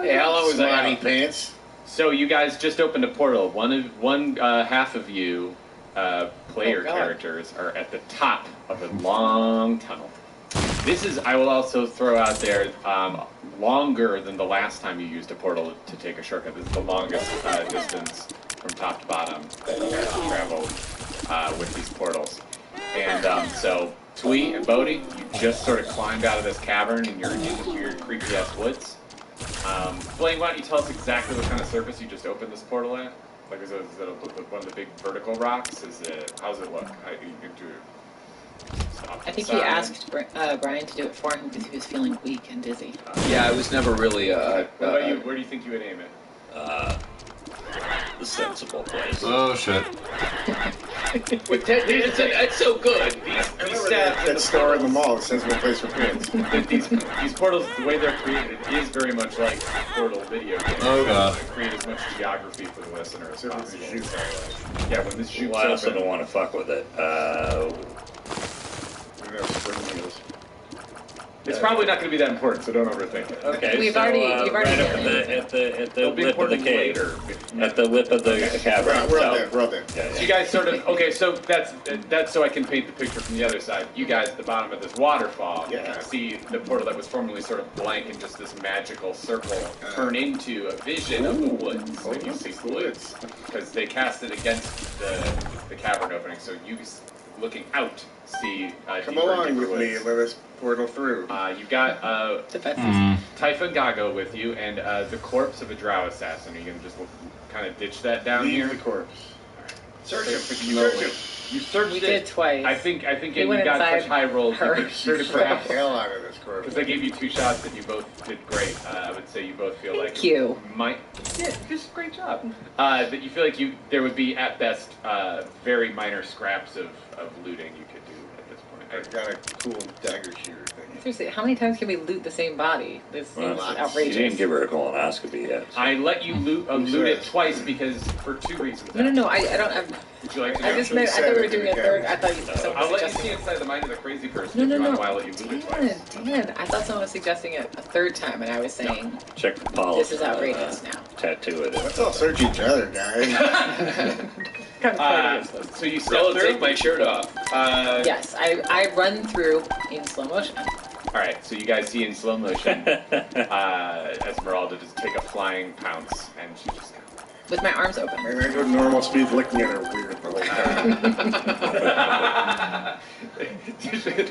Hey, how long was Lonnie Pants? so you guys just opened a portal. One half of you player characters are at the top of a long tunnel. This is, I will also throw out there, longer than the last time you used a portal to take a shortcut. This is the longest distance from top to bottom that you guys have traveled with these portals. And so, Twee and Bodhi, you just sort of climbed out of this cavern and you're in these weird, creepy-ass woods. Blaine, why don't you tell us exactly what kind of surface you just opened this portal at? Like, is it one of the big vertical rocks? How does it look? You can do I think he asked Brian to do it for him because he was feeling weak and dizzy. Yeah, it was never really What about you? Where do you think you would aim it? The sensible place. Oh shit. That's so good. These stabs That store in the mall, the sensible place for kids. these portals, the way they're created, is very much like portal video games. Oh god. Create as much geography for the listener as possible. Yeah, when this shoots Well, I also open, don't want to fuck with it. it's probably not going to be that important, so don't overthink it. Okay, You've so already right done at the It'll be lip of the important cave, later. at the lip of the cavern. We're out there, we're out there. Yeah, So you guys sort of, okay, so that's so I can paint the picture from the other side. You guys at the bottom of this waterfall see the portal that was formerly sort of blank and just this magical circle turn into a vision of the woods when you see the woods. Because they cast it against the cavern opening, so you looking out see Come deeper and along deeper with me woods. and let us portal through. You've got Hmm. Typha and Gago with you, and the corpse of a drow assassin. Are you going to just kind of ditch that down Leave here? the corpse. Search it. Search it. You searched We it. did twice. I think He you went got inside such high rolls. You her. could search it Get the perhaps. hell out of this corpse. Because they gave you 2 shots and you both did great. I would say you both feel Thank like you. might. Yeah, just great job. That you feel like there would be at best very minor scraps of looting you could do at this point. I've got a cool dagger shooter thing. Seriously, how many times can we loot the same body? This seems Well, outrageous. You didn't give her a colonoscopy yet. I let you loot it twice because for 2 reasons. No, I don't. Would you like to I know? just meant. I thought we were doing a third. I thought someone I'll was let you see suggesting. inside the mind of the crazy person. No, if no, you want, no. while you loot it twice. Dan, I thought someone was suggesting it a third time, and I was saying Check for polish. this is outrageous now. Tattoo it. Let's all search each other, guys. Kind of funny. So you Bro, step through. take my shirt off. Yes, I run through in slow motion. All right, so you guys see in slow motion Esmeralda just take a flying pounce, and she just With my arms open. And I go normal speed looking at her weird the whole time.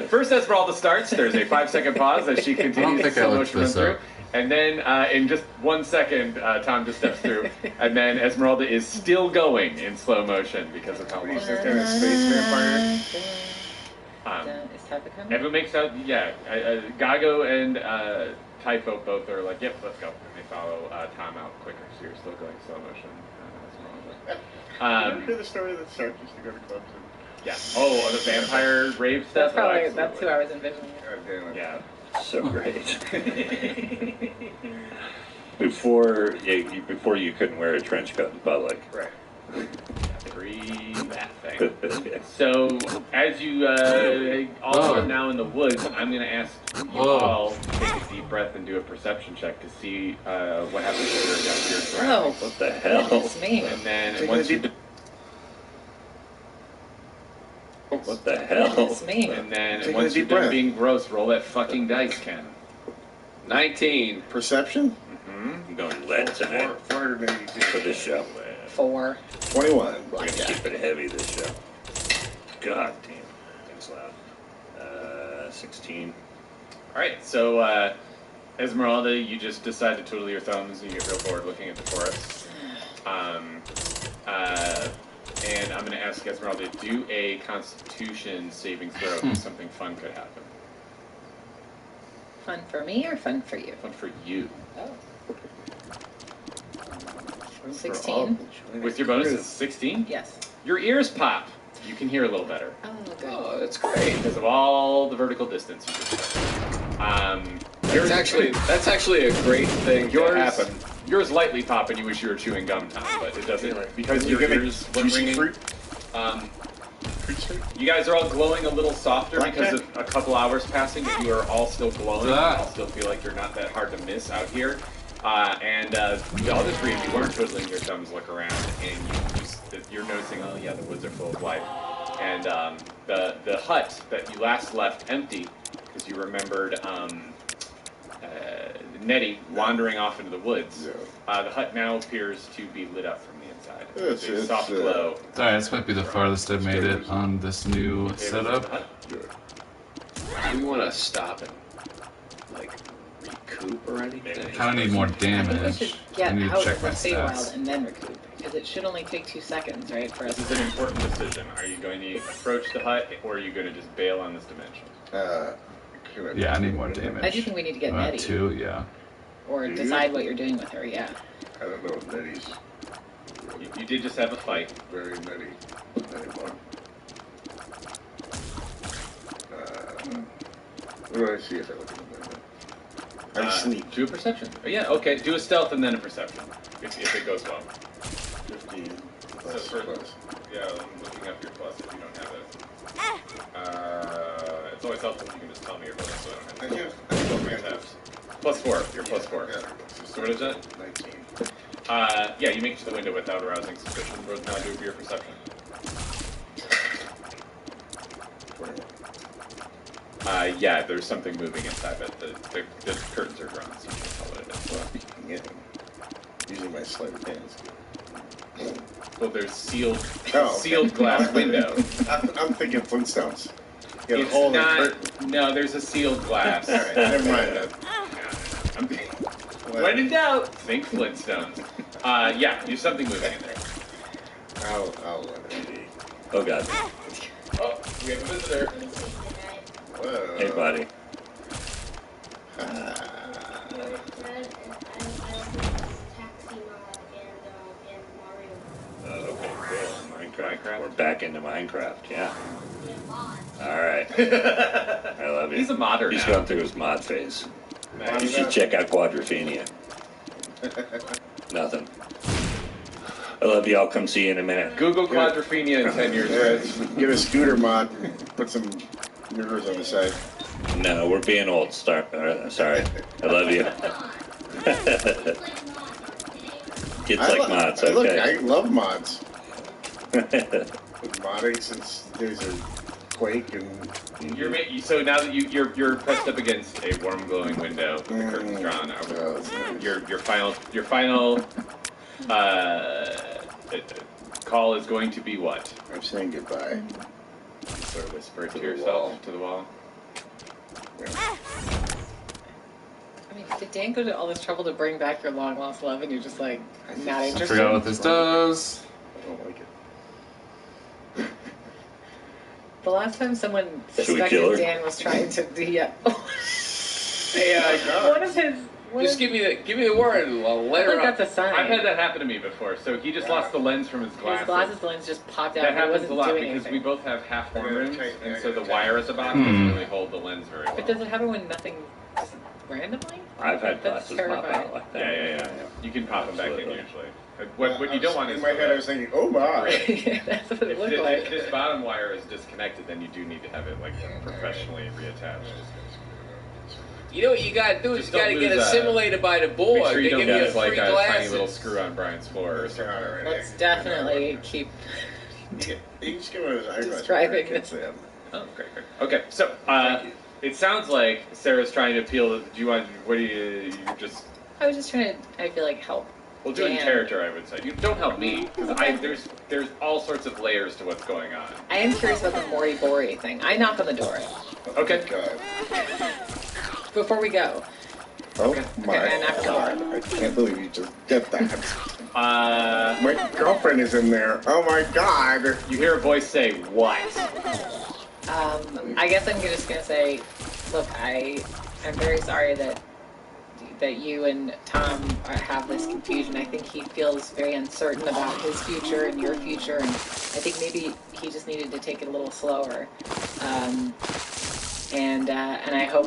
First Esmeralda starts. There's a 5-second pause as she continues to think I slow looked motion run this through. up. And then in just 1 second, Tom just steps through. And then Esmeralda is still going in slow motion because of how long Some kind of space vampire. Is Typha coming? Everyone makes out, Gago and Typho both are like, yep, let's go. And they follow Tom out quicker, so you're still going slow motion. You ever hear the story that Sark used to go to clubs and... Yeah. Oh, the vampire rave stuff? That's probably Oh, that's who I was envisioning. God damn it. Yeah. So great. before you couldn't wear a trench coat in public. Right. Breathe that thing. So, as you all Whoa. are now in the woods, I'm going to ask you Whoa. all to take a deep breath and do a perception check to see what happens to your surroundings. Oh, What the hell? goodness me. And then Take once a you deep- What the hell? Goodness me. and then Take a once you're deep done breath. being gross, roll that fucking dice, Ken. 19. Perception? I'm going lead tonight 482. for this show. 4. 21. We're gonna keep it heavy this show. God damn, things loud. 16. All right, so Esmeralda, you just decide to twiddle your thumbs and you get real bored looking at the forest. And I'm going to ask Esmeralda to do a Constitution saving throw because something fun could happen. Fun for me or fun for you? Fun for you. Oh. For 16. all- With your bonus, it's 16. Yes. Your ears pop. You can hear a little better Oh, good. Oh, that's great. because of all the vertical distance you just took. That's actually a great thing to happen. Yours lightly pop, and you wish you were chewing gum, Tom, but it doesn't because your ears were ringing. You guys are all glowing a little softer because of a couple hours passing, but you are all still glowing. You all still feel like you're not that hard to miss out here. All the three of you aren't twiddling your thumbs, look around, and you're noticing, oh yeah, the woods are full of life. And the hut that you last left empty, because you remembered Nettie wandering off into the woods. The hut now appears to be lit up from the inside. It's a soft glow. Alright, this might be the farthest I've made it on this new setup. Do we want to stop and like recoup or anything? Kind of need more I think we damage. should I get need to out check of my the Feywild stats. and then recoup. Because it should only take 2 seconds, right, for us This is an important decision. Are you going to approach the hut, or are you going to just bail on this dimension? Yeah, I need more damage. I do think we need to get Nettie. 2, yeah. Or decide what you're doing with her, yeah. I don't know if Nettie's You did just have a fight. very Nettie anymore. What do I see if I look at the window? I sneak. Do a perception. Oh, yeah, okay. Do a stealth and then a perception, if it goes well. 15 plus, So for- plus. Yeah, I'm looking up your plus if you don't have it. It's always helpful if you can just tell me your bonus so I don't have to. +4. You're +4. Yeah. So what is that? 19. Yeah, you make it to the window without arousing suspicion. Rose, now do your perception. 21. Yeah, there's something moving inside, but the curtains are drawn, so you can tell what it is. Well, yeah. Using my sleight of hand. Well, there's sealed Oh. glass window. I'm thinking Flintstones. Get a It's hole in the not. curtain. No, there's a sealed glass. All right, never mind that. When in doubt, think Flintstones. Yeah, there's something moving in there. I'll let it be. Oh god. Oh, we have a visitor. Whoa. Hey, buddy. Okay, cool. Minecraft. We're back into Minecraft, yeah. Alright. I love you. He's a modder He's now. going through his mod phase. Nice. You should check out Quadrophenia. Nothing. I love you. I'll come see you in a minute. Google Quadrophenia in 10 years, right? Get a scooter mod. Put some mirrors on the side. No, we're being old. Sorry. I love you. Kids like mods, Look, okay. I love mods. Been modding since there's a Quake and So now that you're pressed up against a warm glowing window, with the curtains drawn over. Your final call is going to be what? I'm saying goodbye. Sort of whisper to the yourself wall. to the wall. I mean, did Dan go to all this trouble to bring back your long lost love and you're just like, not I interested? forgot what this does. I don't like it. The last time someone Should we kill suspected her? Dan was trying to Hey, one of his... just give me the word and I'll I let her think up. that's a sign. I've had that happen to me before. So he just lost the lens from his glasses. His lens just popped out. That and he happens wasn't a lot doing because anything. we both have half horn rooms, tight, and yeah, so the tight. wire at the bottom doesn't really hold the lens very well. But does it happen when nothing just randomly? I've had That's glasses pop terrifying. out like that. Yeah. You can pop them back in Absolutely. usually. What you don't want is in my head. I was thinking, oh my. Yeah, that's what it if looked this, like. if this bottom wire is disconnected, then you do need to have it like professionally reattached. You know what you gotta do is Just you gotta don't get lose, a simulator by the board. Make sure you They don't give you get like free a glasses. tiny little screw on Brian's floor or something. Let's definitely keep... You just give him his eyebrows. Describing Kids them. Oh, great. Okay, so Thank you. it sounds like Sarah's trying to appeal. Do you want? What do you just? I was just trying to, I feel like, help. We'll do it in Dan. character, I would say. You don't help me because there's all sorts of layers to what's going on. I am curious about the Mori Bori thing. I knock on the door Okay. God. before we go. Oh my and after God. I can't believe you just did that. Uh, My girlfriend is in there. Oh my God. you hear a voice say, "What?" I guess I'm just gonna say, look, I'm very sorry that you and Tom have this confusion. I think he feels very uncertain about his future and your future, and I think maybe he just needed to take it a little slower. and I hope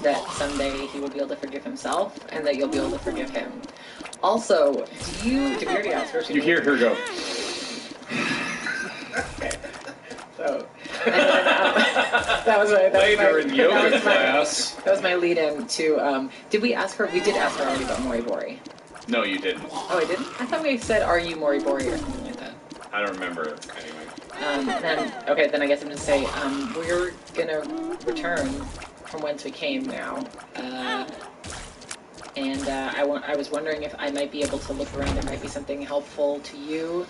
that someday he will be able to forgive himself, and that you'll be able to forgive him. Also, did we already ask her? You hear her go. So, and then, that was Later my, in yoga that was my- class. That was my lead-in to. Did we ask her? We did ask her already about Moribori. No, you didn't. Oh, I didn't. I thought we said, "Are you Moribori?" or something like that. I don't remember anyway. Then I guess I'm gonna say we're gonna return from whence we came now, and I was wondering if I might be able to look around. There might be something helpful to you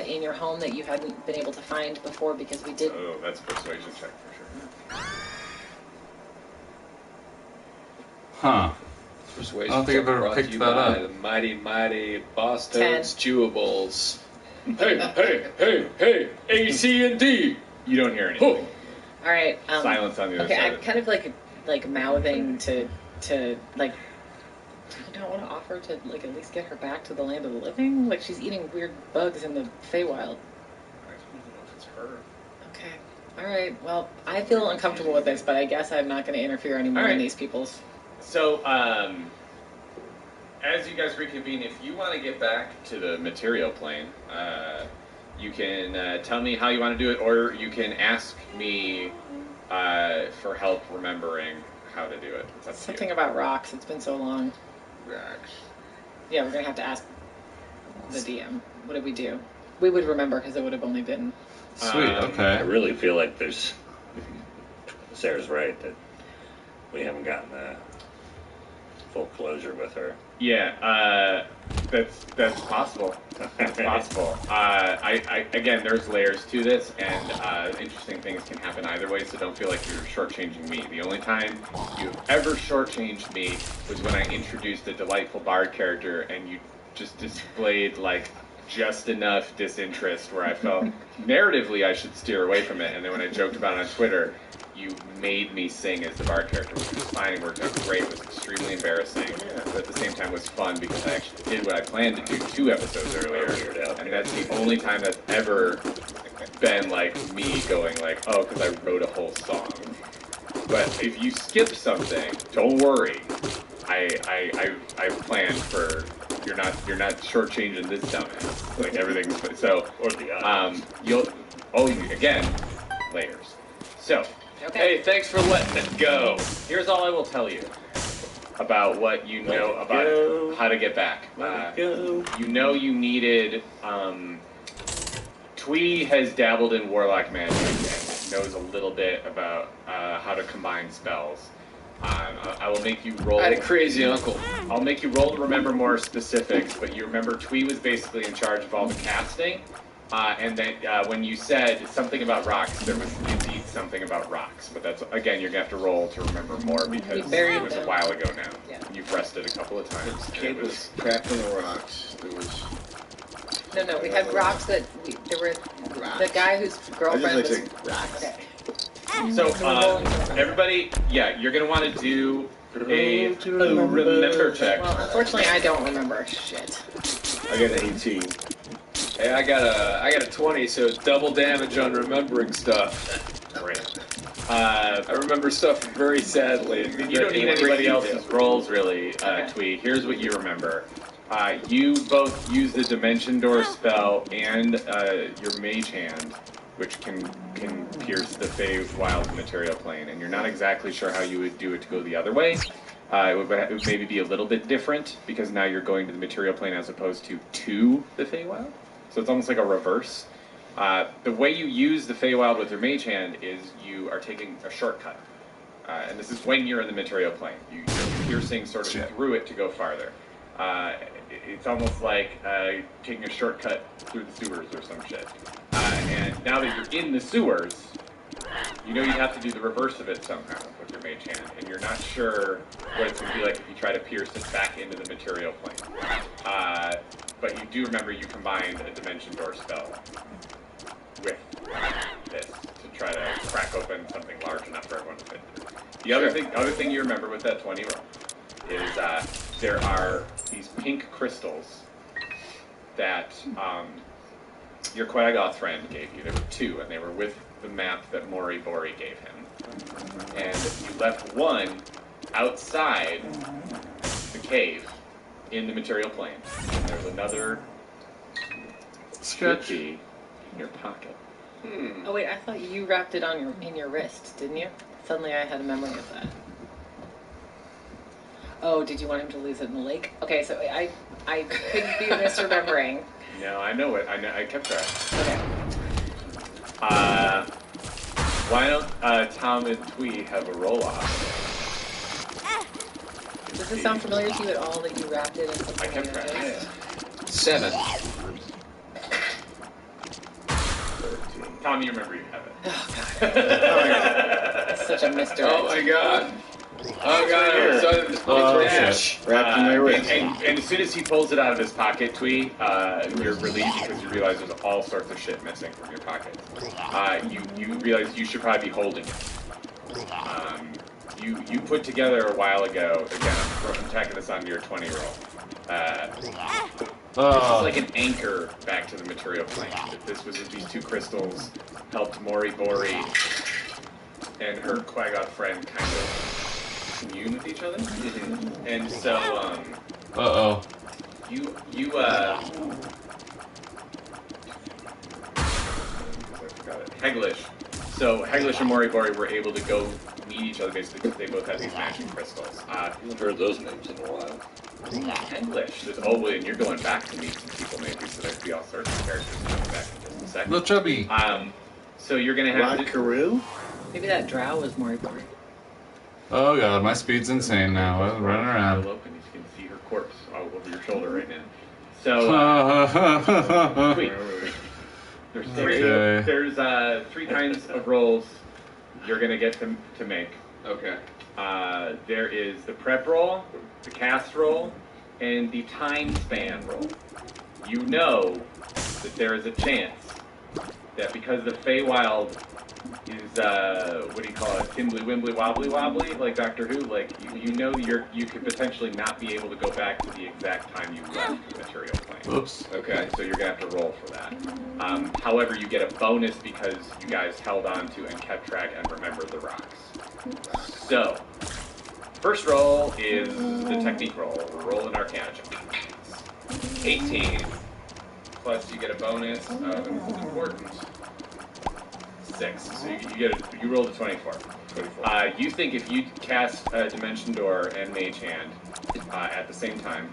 in your home that you hadn't been able to find before, because we did. Oh, that's a persuasion check for sure. Huh. Persuasion I don't think I've check ever brought picked to you that by up. the mighty Boss 10. Toads Chewables. Hey, A, C, and D. You don't hear anything. All right. Silence on the other Okay, side. I'm kind of like mouthing to like. I don't want to offer to like at least get her back to the land of the living. Like, she's eating weird bugs in the Feywild. I don't know if it's her. Okay. All right. Well, I feel uncomfortable with this, but I guess I'm not going to interfere anymore All right. in these people's. So, as you guys reconvene, if you want to get back to the material plane, you can tell me how you want to do it, or you can ask me for help remembering how to do it. It's up to Something you. about rocks. It's been so long. Rocks. Yeah, we're going to have to ask the DM. What did we do? We would remember because it would have only been. Sweet. I Okay. really feel like there's. Sarah's right that we haven't gotten full closure with her. Yeah, that's possible. That's possible. Again, there's layers to this, and interesting things can happen either way. So don't feel like you're shortchanging me. The only time you've ever shortchanged me was when I introduced a delightful bard character, and you just displayed like just enough disinterest where I felt narratively I should steer away from it. And then when I joked about it on Twitter, you made me sing as the bard character, which was fine and worked out great. It was extremely embarrassing, but at the same time was fun because I actually did what I planned to do 2 episodes earlier, and that's the only time that's ever been like me going like, oh, because I wrote a whole song. But if you skip something, don't worry. I planned for. You're not shortchanging this dumbass. Like everything's so. Or the Again, layers. So. Okay. Hey, thanks for letting it go. Here's all I will tell you about what you know about how to get back. You know you needed. Twee has dabbled in warlock magic and knows a little bit about how to combine spells. I will make you roll. I had a crazy uncle. I'll make you roll to remember more specifics, but you remember Twee was basically in charge of all the casting. And then when you said something about rocks, there was indeed something about rocks. But that's, again, you're going to have to roll to remember more because it was a while ago now. Yeah. You've rested a couple of times. The and kid it was trapped in the rocks. There was No, we had rocks that there were. rocks. The guy whose girlfriend I was. just like saying rocks. Okay. So, everybody, you're going to want to do a remember check. Well, unfortunately, I don't remember shit. I got an 18. Hey, I got a 20, so it's double damage on remembering stuff. Great. I remember stuff very sadly. You don't need anybody else's rolls, really, Twee. Here's what you remember. You both use the Dimension Door spell and your Mage Hand, which can pierce the Feywild material plane, and you're not exactly sure how you would do it to go the other way. It would maybe be a little bit different, because now you're going to the material plane as opposed to the Feywild. So it's almost like a reverse. The way you use the Feywild with your Mage Hand is you are taking a shortcut. And this is when you're in the material plane. You're piercing sort of through it to go farther. It's almost like taking a shortcut through the sewers or some shit. And now that you're in the sewers, you know you have to do the reverse of it somehow with your Mage Hand. And you're not sure what it's going to be like if you try to pierce it back into the material plane. But you do remember you combined a Dimension Door spell with this to try to crack open something large enough for everyone to fit through. The other thing you remember with that 20 roll is there are these pink crystals that your Quaggoth friend gave you. There were 2, and they were with the map that Moribori gave him. And you left one outside the cave in the material plane. And there's another Sketch. in your pocket. Oh wait, I thought you wrapped it on in your wrist, didn't you? Suddenly I had a memory of that. Oh, did you want him to lose it in the lake? Okay, so I could be misremembering. No, I know it. I kept track. Okay. Why don't Tom and Twee have a roll-off? Does this sound familiar to you at all that you wrapped it in something? I kept track. like 7. Tom, you remember you have it. Oh god. It's such a mystery. Oh my god. Oh god, Here. it's shit. Wrapped in my wrist. And as soon as he pulls it out of his pocket, Twee, you're relieved because you realize there's all sorts of shit missing from your pocket. You realize you should probably be holding it. You put together a while ago, again, I'm tacking this onto your 20 roll. This is like an anchor back to the material plane. This was these two crystals helped Mori Bori and her Quaggoth friend kind of commune with each other. And so, Heglish. So Heglish and Mori Bori were able to go meet each other basically because they both had these matching crystals. I haven't heard those names in a while. Heglish. And you're going back to meet some people maybe, so there could be all sorts of characters coming back in just a second. Little chubby. So you're gonna have Rod Carew? Maybe that drow was Mori Bori. Oh god, my speed's insane now. I'm running around. Open, you can see her corpse over your shoulder right now. So wait. There's three. Okay. There's 3 kinds of rolls you're gonna get to make. Okay. There is the prep roll, the cast roll, and the time span roll. You know that there is a chance that because the Feywild is what do you call it? Timbly wimbly wobbly wobbly, like Doctor Who. Like you know you could potentially not be able to go back to the exact time you left the material plane. Oops. Okay, so you're gonna have to roll for that. However, you get a bonus because you guys held on to and kept track and remembered the rocks. So, first roll is the technique roll. Roll an Arcana check. 18. Plus you get a bonus of important. 6. So you rolled a 24. 24. You think if you cast Dimension Door and Mage Hand at the same time,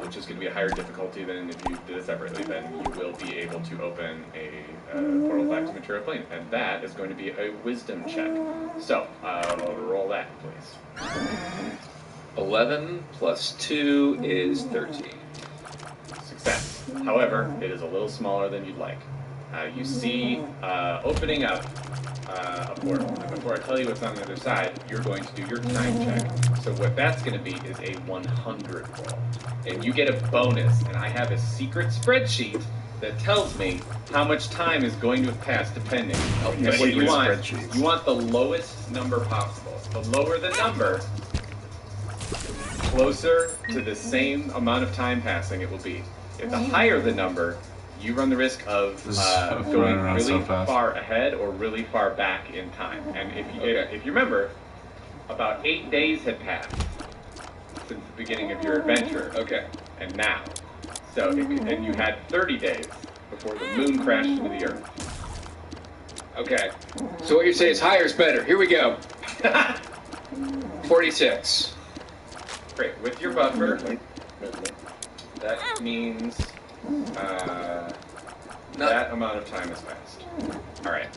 which is going to be a higher difficulty than if you did it separately, then you will be able to open a portal back to Material Plane, and that is going to be a Wisdom check. So, roll that, please. 11 plus 2 is 13. Success. However, it is a little smaller than you'd like. You see opening up a portal. And before I tell you what's on the other side, you're going to do your time check. So what that's going to be is a 100 roll. And you get a bonus, and I have a secret spreadsheet that tells me how much time is going to have passed depending. And what you want the lowest number possible. The lower the number, closer to the same amount of time passing it will be. If the higher the number, you run the risk of going really far ahead or really far back in time. And if you remember, about 8 days had passed since the beginning of your adventure. Okay. And now. So, and you had 30 days before the moon crashed into the earth. Okay. So what you're saying is higher is better. Here we go. 46. Great. With your buffer, that means that amount of time has passed. All right.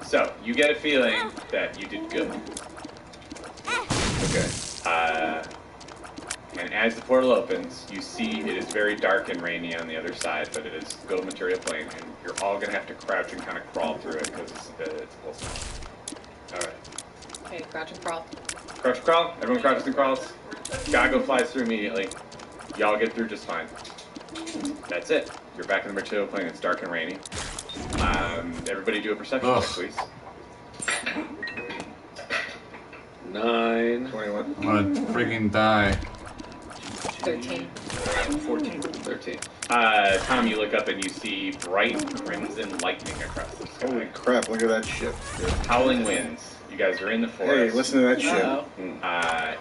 So you get a feeling that you did good. Okay. And as the portal opens, you see it is very dark and rainy on the other side, but it is go material plane, and you're all gonna have to crouch and kind of crawl through it because it's a little small. All right. Okay, crouch and crawl. Crouch, crawl. Everyone crouches and crawls. Gago flies through immediately. Y'all get through just fine. That's it. You're back in the material plane. It's dark and rainy. Everybody do a perception check, please. 9. 21. I'm gonna freaking die. 13. 14. 13. Tom, you look up and you see bright crimson lightning across the sky. Holy crap, look at that shit. Howling winds. You guys are in the Hey, forest. listen to that shit. Uh-oh.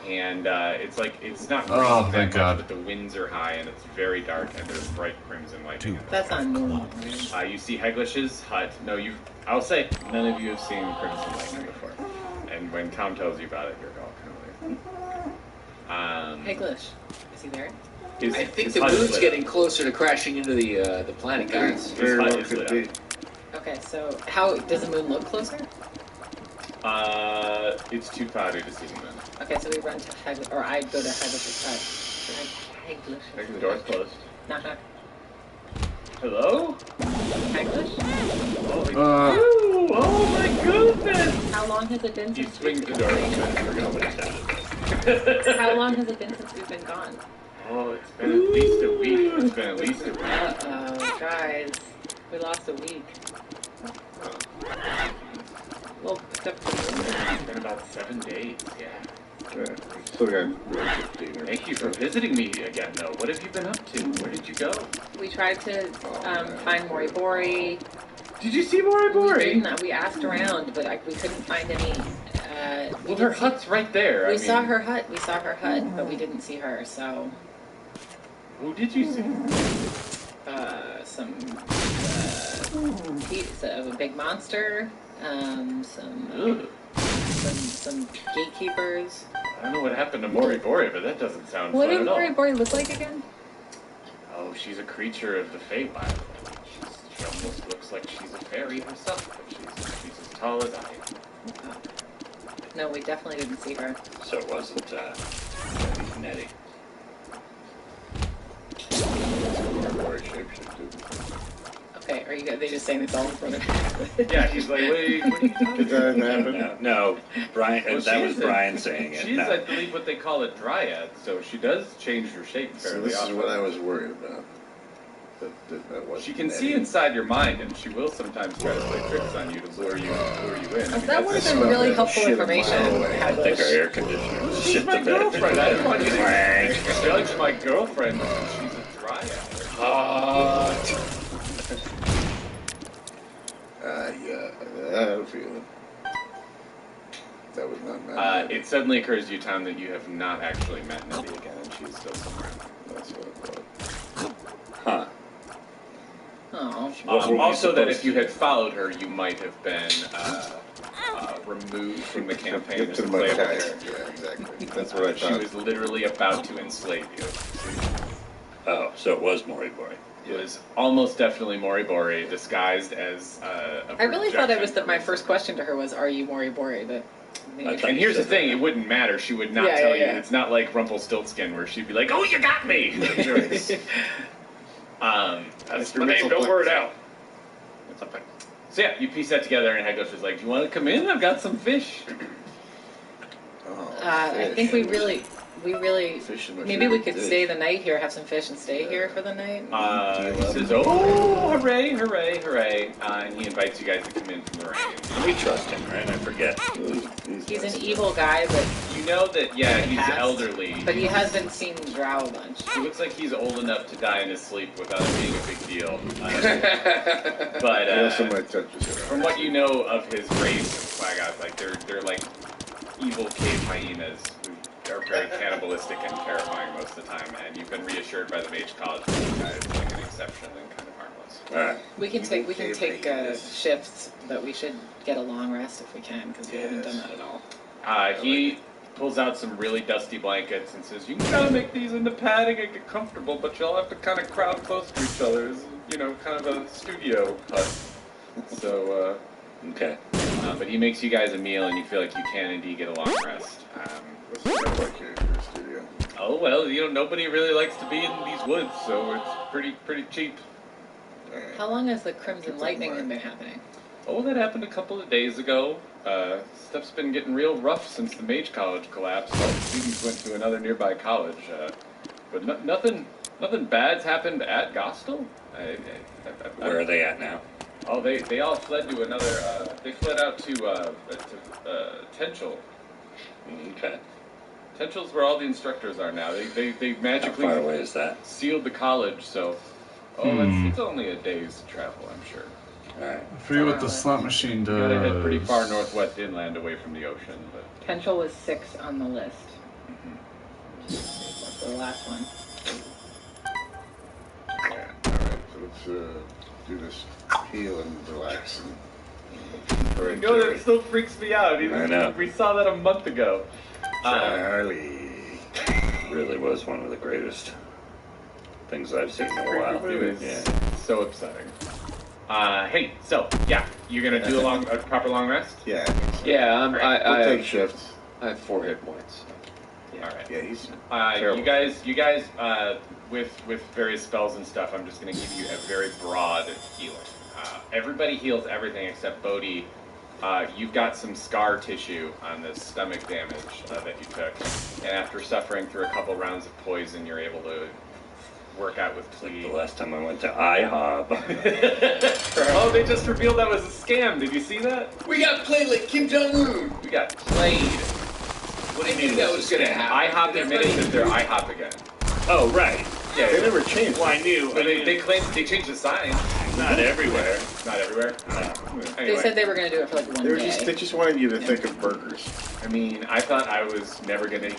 And it's like, it's not Oh, raining that thank much, God. but the winds are high and it's very dark and there's bright crimson lightning. That's not normal. You see Heglish's hut. No, I'll say none of you have seen crimson lightning before. And when Tom tells you about it, you're all kind of like, Heglish, is he there? I think his the hut is moon's lit getting closer to crashing into the planet, guys. His Very hut well is could lit be. up. Okay, so how does the moon look closer? It's too cloudy to see the moon. Okay, so we run to Heglish, or I go to Heglish's hut. Heglish. The door's closed. Knock knock. Hello? Heglish? Oh my goodness! How long has it been He since swings the door open and forgot what it sounded. How long has it been since we've been gone? Oh, it's been at least a week. It's been at least a week. Uh-oh, guys. We lost a week. Well, except for It's been about 7 days, yeah. Yeah, still got 15. Thank you for visiting me again, though. What have you been up to? Where did you go? we tried to find Moribori. Did you see We Moribori? didn't. We asked around, but we couldn't find any. Well, her hut's right there. We saw her hut. We saw her hut, but we didn't see her. So, Who did you see? some piece of a big monster. Some gatekeepers. I don't know what happened to Moribori, but that doesn't sound What fun did at all. Moribori look like again? Oh, she's a creature of the Feywild. She almost looks like she's a fairy herself, but she's as tall as I am. No, we definitely didn't see her. So it wasn't Nettie. Or shapeshift, dude. Okay, are you guys? They just saying it's all in front of you? Yeah, he's like, wait, what are you talking Did that happen? No, Brian. Well, that she was is Brian saying it. She's, no. I believe, what they call a dryad, so she does change her shape So fairly this is often. what I was worried about. That wasn't She can see Nettie. inside your mind, and she will sometimes try to play tricks on you to lure you in. That would have been smell really that helpful shit a mile information. away. I think our air conditioner She's shit my the bed. girlfriend. I didn't want you to judge my girlfriend. She's a dryad. Yeah, I had a feeling. That was not Matt. It suddenly occurs to you, Tom, that you have not actually met Nettie again, and she's still somewhere. That's what I thought. Huh. Oh, What were we Also, that supposed if you to had followed her, you might have been removed from the campaign Get as to a the mud playable tire. character. Yeah, exactly. That's what I She thought. was literally about to enslave you. Oh, so it was Moribori. It was almost definitely Moribori disguised as a I really thought it was projection my from first question to her was, "Are you Moribori?" But I thought And here's the thing, it wouldn't matter. She would not Yeah, tell yeah, you. yeah. It's not like Rumpelstiltskin where she'd be like, "Oh, you got me!" That's my name, don't wear it out. It's okay. So yeah, you piece that together and Hagos is like, "Do you want to come in? I've got some fish." Oh, I fish. think we really, Fish in my maybe we favorite could dish. stay the night here, have some fish, and stay here for the night. He says, "Oh, hooray, hooray, hooray!" And he invites you guys to come in from the rain. We trust him, right? I forget. He's an evil guy, but You know that, yeah, In the he's past. elderly. but he has been seen drow a bunch. He looks like he's old enough to die in his sleep without it being a big deal. But I also might touch his from what you know of his race of Quaggoth, like they're like evil cave hyenas who are very cannibalistic and terrifying most of the time. And you've been reassured by the Mage College that this guy is like an exception and kind of harmless. Alright. We can take shifts, but we should get a long rest if we can, because we haven't done that at all. He pulls out some really dusty blankets and says, "You can kind of make these into padding and get comfortable, but you'll have to kind of crowd close to each other. It's, kind of a studio hut." So, Okay. but he makes you guys a meal, and you feel like you can indeed get a long rest. What's the red light here in your studio? Oh well, nobody really likes to be in these woods, so it's pretty cheap. How long has the Crimson Lightning been happening? Oh, that happened a couple of days ago. Stuff's been getting real rough since the Mage College collapsed. All the students went to another nearby college. But nothing bad's happened at Gostel. Where are they at now? Oh, they all fled to another. They fled out to Tenchel. Okay. Potential's where all the instructors are now. They magically How far away is that? sealed the college, so it's only a day's travel, I'm sure. Alright. I forget what the slot machine does. You gotta head pretty far northwest inland away from the ocean, but Potential was 6 on the list. That's the last one. Yeah. All right. So let's do this heal and relax. you know that still freaks me out. I know. We saw that a month ago. Charlie. Really was one of the greatest things I've seen in a while. It was Yeah. so upsetting. Hey, so yeah, you're gonna do a proper long rest. Yeah. I think so. Yeah, We'll take shifts. I have 4 hit points. All right. Yeah, he's You guys, with various spells and stuff, I'm just going to give you a very broad healing. Everybody heals everything except Bodhi. You've got some scar tissue on the stomach damage that you took, and after suffering through a couple rounds of poison, you're able to work out with Like Plea. the last time I went to IHOB. Oh, they just revealed that was a scam. Did you see that? We got played like Kim Jong-un. We got played. What do you think that was going to happen? IHOP admitted that they're IHOP again. Oh, right. Yeah, They never changed. Well, I knew. But they claimed they changed the sign. Not everywhere. Not everywhere. No. They Anyway, said they were going to do it for like one day. They just wanted you to think of burgers. I mean, I thought I was never gonna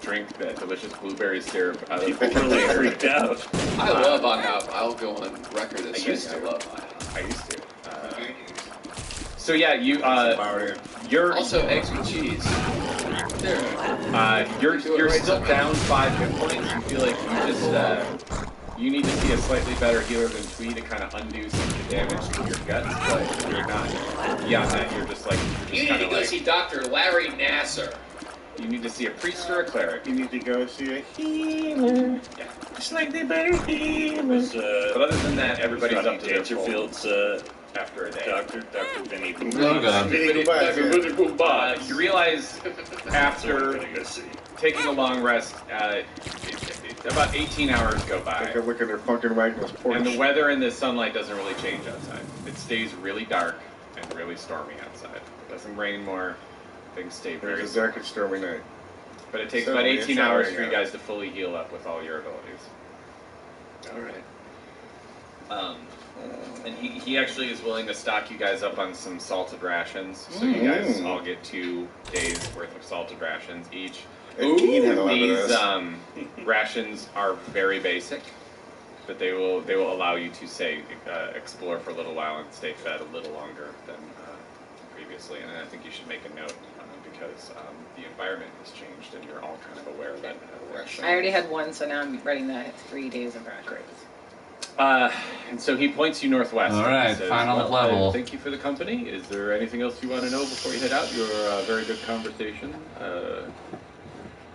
drink that delicious blueberry syrup out of People really freaked out. I love IHOP. I'll go on record as I saying used I to. love IHOP. I used to. So yeah, you're Also, eggs with cheese. you're still down 5 hit points. You feel like you just you need to see a slightly better healer than Twee to kind of undo some of the damage to your guts, but you're not. Beyond that, you're just like You need to go see Dr. Larry Nasser. you need to see a priest or a cleric. You need to go see a healer. Yeah. Slightly better healer. Was, But other than that, everybody's Rodney up to their full Dangerfield's after a day. Dr. Vinny Oh, God. You realize after Gonna go see. taking a long rest, about 18 hours go Take by, a look at their fucking Magnus porch. and the weather and the sunlight doesn't really change outside. It stays really dark and really stormy outside. It doesn't rain more. Things stay very There's a stormy. dark and stormy night. But it takes So about it's 18 not hours raining for you out. guys to fully heal up with all your abilities. Alright. And he actually is willing to stock you guys up on some salted rations, so you guys all get 2 days worth of salted rations each. And Keen had a lot of These those. rations are very basic, but they will allow you to say explore for a little while and stay fed a little longer than previously. And I think you should make a note because the environment has changed and you're all kind of aware of that. I already had one, so now I'm writing that it's 3 days of rations. And so he points you northwest. All and right, he says, final well, level. Thank you for the company. Is there anything else you want to know before you head out? Your very good conversation.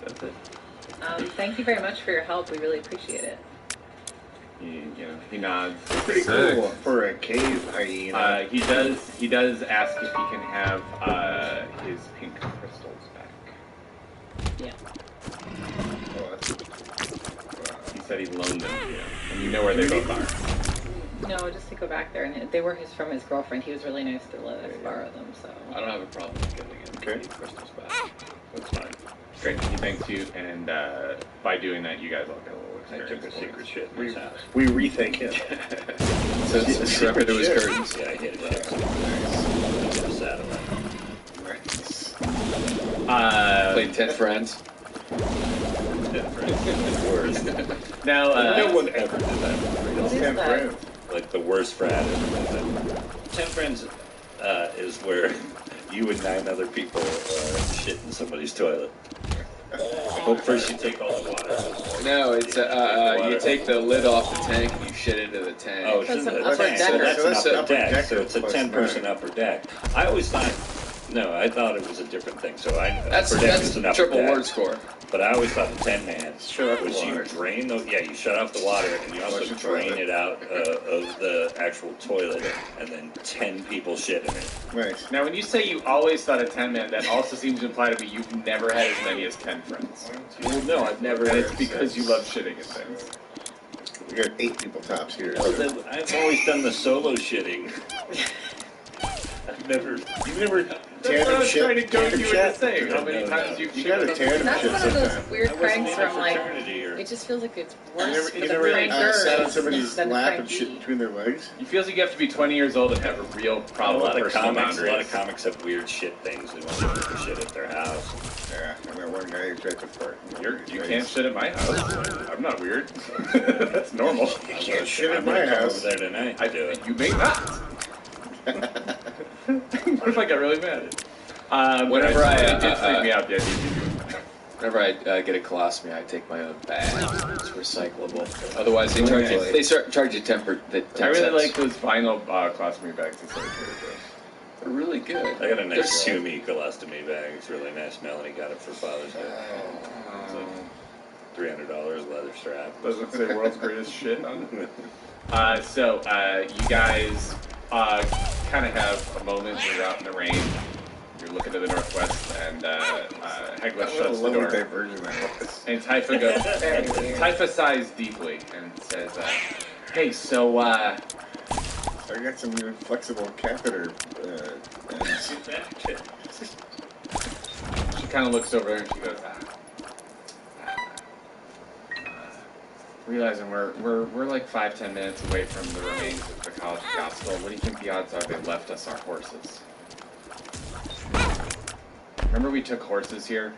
That's it. Thank you very much for your help. We really appreciate it. He nods. Pretty Sick. cool for a cave hyena. He does ask if he can have his pink crystals back. Yeah. Oh, that's- He said he loaned them to you, and you know where they both are. No, just to go back there, and they were from his girlfriend. He was really nice to let us borrow them. So I don't have a problem with giving it. Okay. Crystals back. That's fine. Great. He thanks you, and by doing that, you guys all get a little I experience. took a secret shit in his house. We rethink him. Since Secret to his shit. curtains. Yeah, I hit it. Satellite. Played 10 friends. Worst. Now, No one ever did that. what is Ten that? friends. Like the worst frat ever. 10 Friends is where you and 9 other people shit in somebody's toilet. But first you take all the water. No, it's you take the lid off the tank and you shit into the tank. Oh, it's That's in an the upper tank. So decker. that's So an that's upper an upper deck. decker So it's a plus 10-person 9. upper deck. I always thought, no, I thought it was a different thing. So That's upper deck is an upper triple deck. word score. But I always thought the 10-man Shut off the was you water. drain the you shut off the water and you also Flush the drain toilet. it out of the actual toilet and then 10 people shit in it. Nice. now, when you say you always thought a 10-man, that also seems to imply to me you've never had as many as 10 friends. Well, no, I've never. And it's because you love shitting at things. We got 8 people tops here. Well, I've always done the solo shitting. I've never. You never. That's what I was trying to go tandem you shit. into saying. How many times you've You gotta shit tandem That's shit one of those sometimes. weird I wasn't pranks in where a I'm like, fraternity or... it just feels like it's You worse never, for you the never prankers sat on somebody's than the lap and shit prankee. between their legs? He feels like you have to be 20 years old and have a real A problem lot with of personal comics. A lot of boundaries. comics have weird shit things. They want to do shit at their house. Yeah, I know one guy who tried to fart. You can't shit at my house. I'm not weird. That's normal. You can't shit at I'm my gonna come house. over there tonight. I do it. You may not. What if I got really mad? Whenever it did freak me out the idea of you doing that. Whenever I get a colostomy, I take my own bag. It's recyclable. Otherwise, they charge you. They charge you 10 I cents. really like those vinyl colostomy bags instead of Trader Joe's. They're really good. I got a nice They're- Sumi colostomy bag. It's really nice. Melanie got it for Father's Day. It's like $300 leather strap. Doesn't say world's greatest shit on it. So you guys kind of have a moment where you're out in the rain. You're looking to the northwest, and Hegla What a shuts the lovely door. diversion that was. And Typha goes, Very weird. Typha sighs deeply and says, "Hey, so I got some new flexible catheter. she kind of looks over there and she goes, realizing we're like 5-10 minutes away from the remains of the College of Gospel. What do you think the odds are they left us our horses?" Remember we took horses here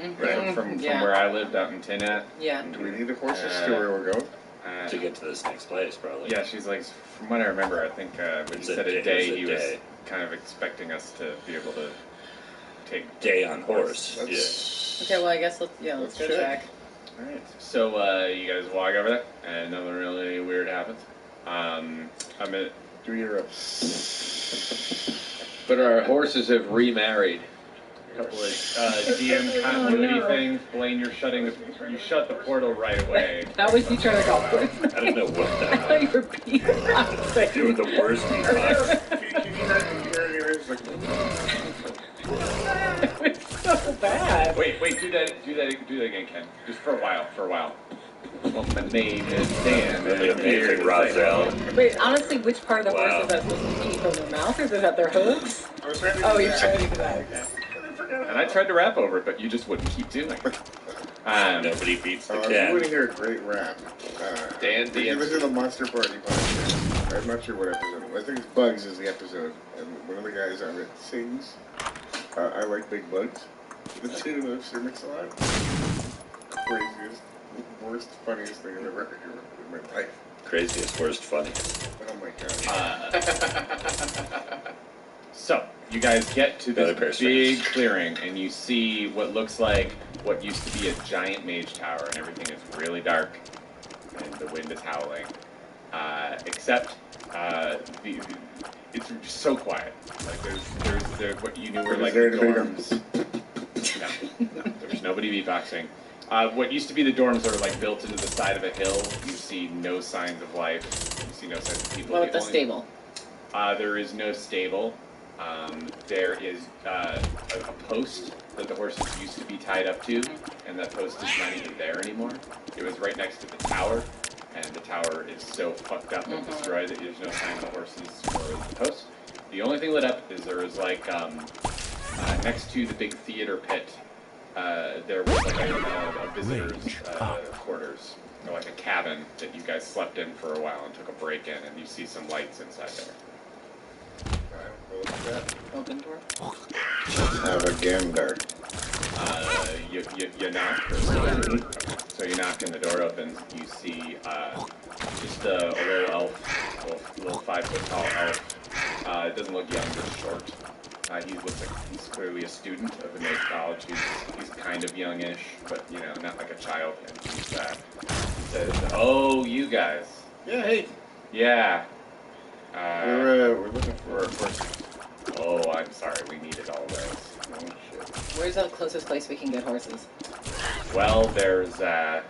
from Yeah. where I lived out in Tinat? Yeah. Do we need the horses to where we're going? To get to this next place, probably. Yeah, she's like, from what I remember, I think when It's he a said day- a day, it's a he was day. kind of expecting us to be able to take Day on horse. Yeah. Okay, well, I guess let's go Let's check. check. Alright, so you guys walk over there, and nothing really weird happens. I'm gonna Do your But our horses have remarried. couple of DM continuity things. Blaine, you shut the portal right away. How was you trying to go? I don't know what I that thought you were beatboxing. You were the worst beatbox. It was so bad. Wait, do that again, Ken. Just for a while. Well, my name is Dan. Really amazing, Roselle. Wait, honestly, which part of the horse Wow. is that supposed to be? From their mouth or is it at their hooves? I was trying to Oh, do you're that. trying to do that. Okay. And I tried to rap over it, but you just wouldn't keep doing it. Nobody beats the If you want to cat. hear a great rap, Dan if you DM. listen to the Monster Party podcast, I'm not sure what episode it was. I think it's Bugs is the episode, and one of the guys on it sings, I like big bugs. The tune of Sir Mix-a-Lot. Craziest, worst, funniest thing I've ever heard in my life. Craziest, worst, funniest. Oh my god. So, you guys get to Another pair this of big strings. clearing, and you see what looks like what used to be a giant mage tower, and everything is really dark, and the wind is howling. Except, it's just so quiet. Like, there's what you knew were Is like there anybody dorms. No, there's nobody beatboxing. What used to be the dorms are like built into the side of a hill. You see no signs of life. You see no signs of people. What about the only- stable? There is no stable. There is a post that the horses used to be tied up to, and that post is not even there anymore. It was right next to the tower, and the tower is so fucked up and destroyed that there's no sign of the horses or the post. The only thing lit up is there was like next to the big theater pit, there was like a visitor's quarters, or like a cabin that you guys slept in for a while and took a break in, and you see some lights inside there. Open door. Have a gander. You knock. So you knock and the door opens. You see just a little elf, little 5 foot tall elf. It doesn't look young, just short. He looks like he's clearly a student of the mage college. He's kind of youngish, but not like a child. And he says, "Oh, you guys. Yeah, hey. Yeah. We're looking for horses. Oh, I'm sorry. We needed all those. Oh shit. Where's the closest place we can get horses? Well, there's Is there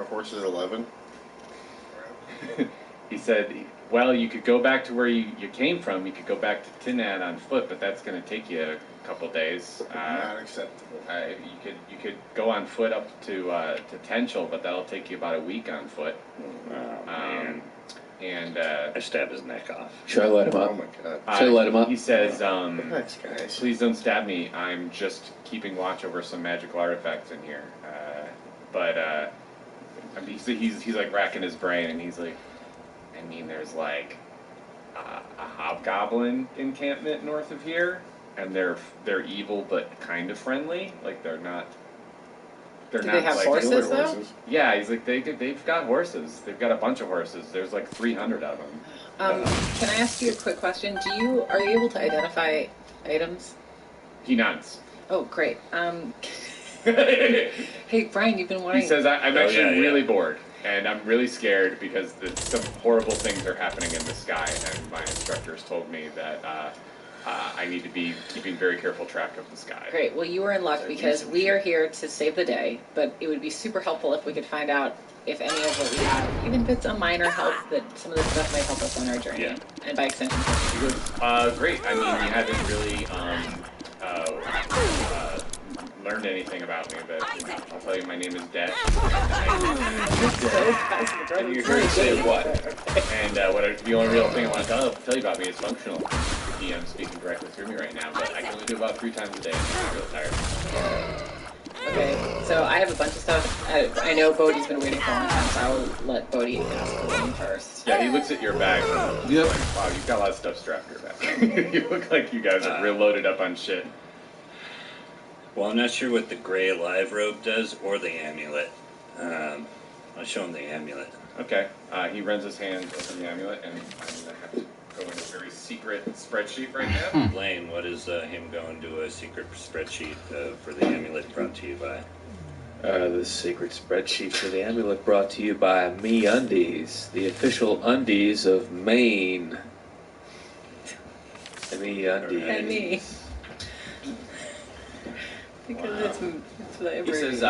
a horses 11? he said, well, you could go back to where you came from. You could go back to Tinad on foot, but that's going to take you a couple days. Not acceptable. You could go on foot up to Tenchel, but that'll take you about a week on foot. Oh, man. and I stab his neck off. Should I let him Oh up? my god. Should I let him up? He says, Relax, guys. "Please don't stab me. I'm just keeping watch over some magical artifacts in here." I mean, he's like racking his brain, and he's like, "I mean, there's like a hobgoblin encampment north of here, and they're evil but kind of friendly. Like they're not." They're Do not they have like, horses, though? Horses. Yeah, he's like they've got horses. They've got a bunch of horses. There's like 300 of them. Can I ask you a quick question? Are you able to identify items? He nods. Oh, great. He Hey, Brian, you've been wanting. says, I'm Oh, actually yeah. really bored, and I'm really scared because some horrible things are happening in the sky, and my instructors told me that I need to be keeping very careful track of the sky. Great. Well, you were in luck because we are here to save the day, but it would be super helpful if we could find out if any of what we have, even if it's a minor help, that some of this stuff might help us on our journey. Yeah. And by extension, He goes, great. I mean, you haven't really learned anything about me, but I'll tell you, my name is Dash. And you're here to say what? And the only real thing I want to tell you about me is functional. The DM speaking directly through me right now, but I can only do about 3 times a day, and I'm real tired. okay. So I have a bunch of stuff. I know Bodhi's been waiting for a long time, so I will let Bodhi ask the one first. Yeah, he looks at your bag. Yep. Like, wow, you've got a lot of stuff strapped to your back. You look like you guys are real loaded up on shit. Well, I'm not sure what the gray alive robe does or the amulet. I'll show him the amulet. Okay. He runs his hand over the amulet, and I'm gonna have to go into a very secret spreadsheet right now. Blaine, what is him going to a secret spreadsheet for the amulet brought to you by? The secret spreadsheet for the amulet brought to you by Me Undies, the official undies of Maine. Me Undies. And me. Because it's the He says,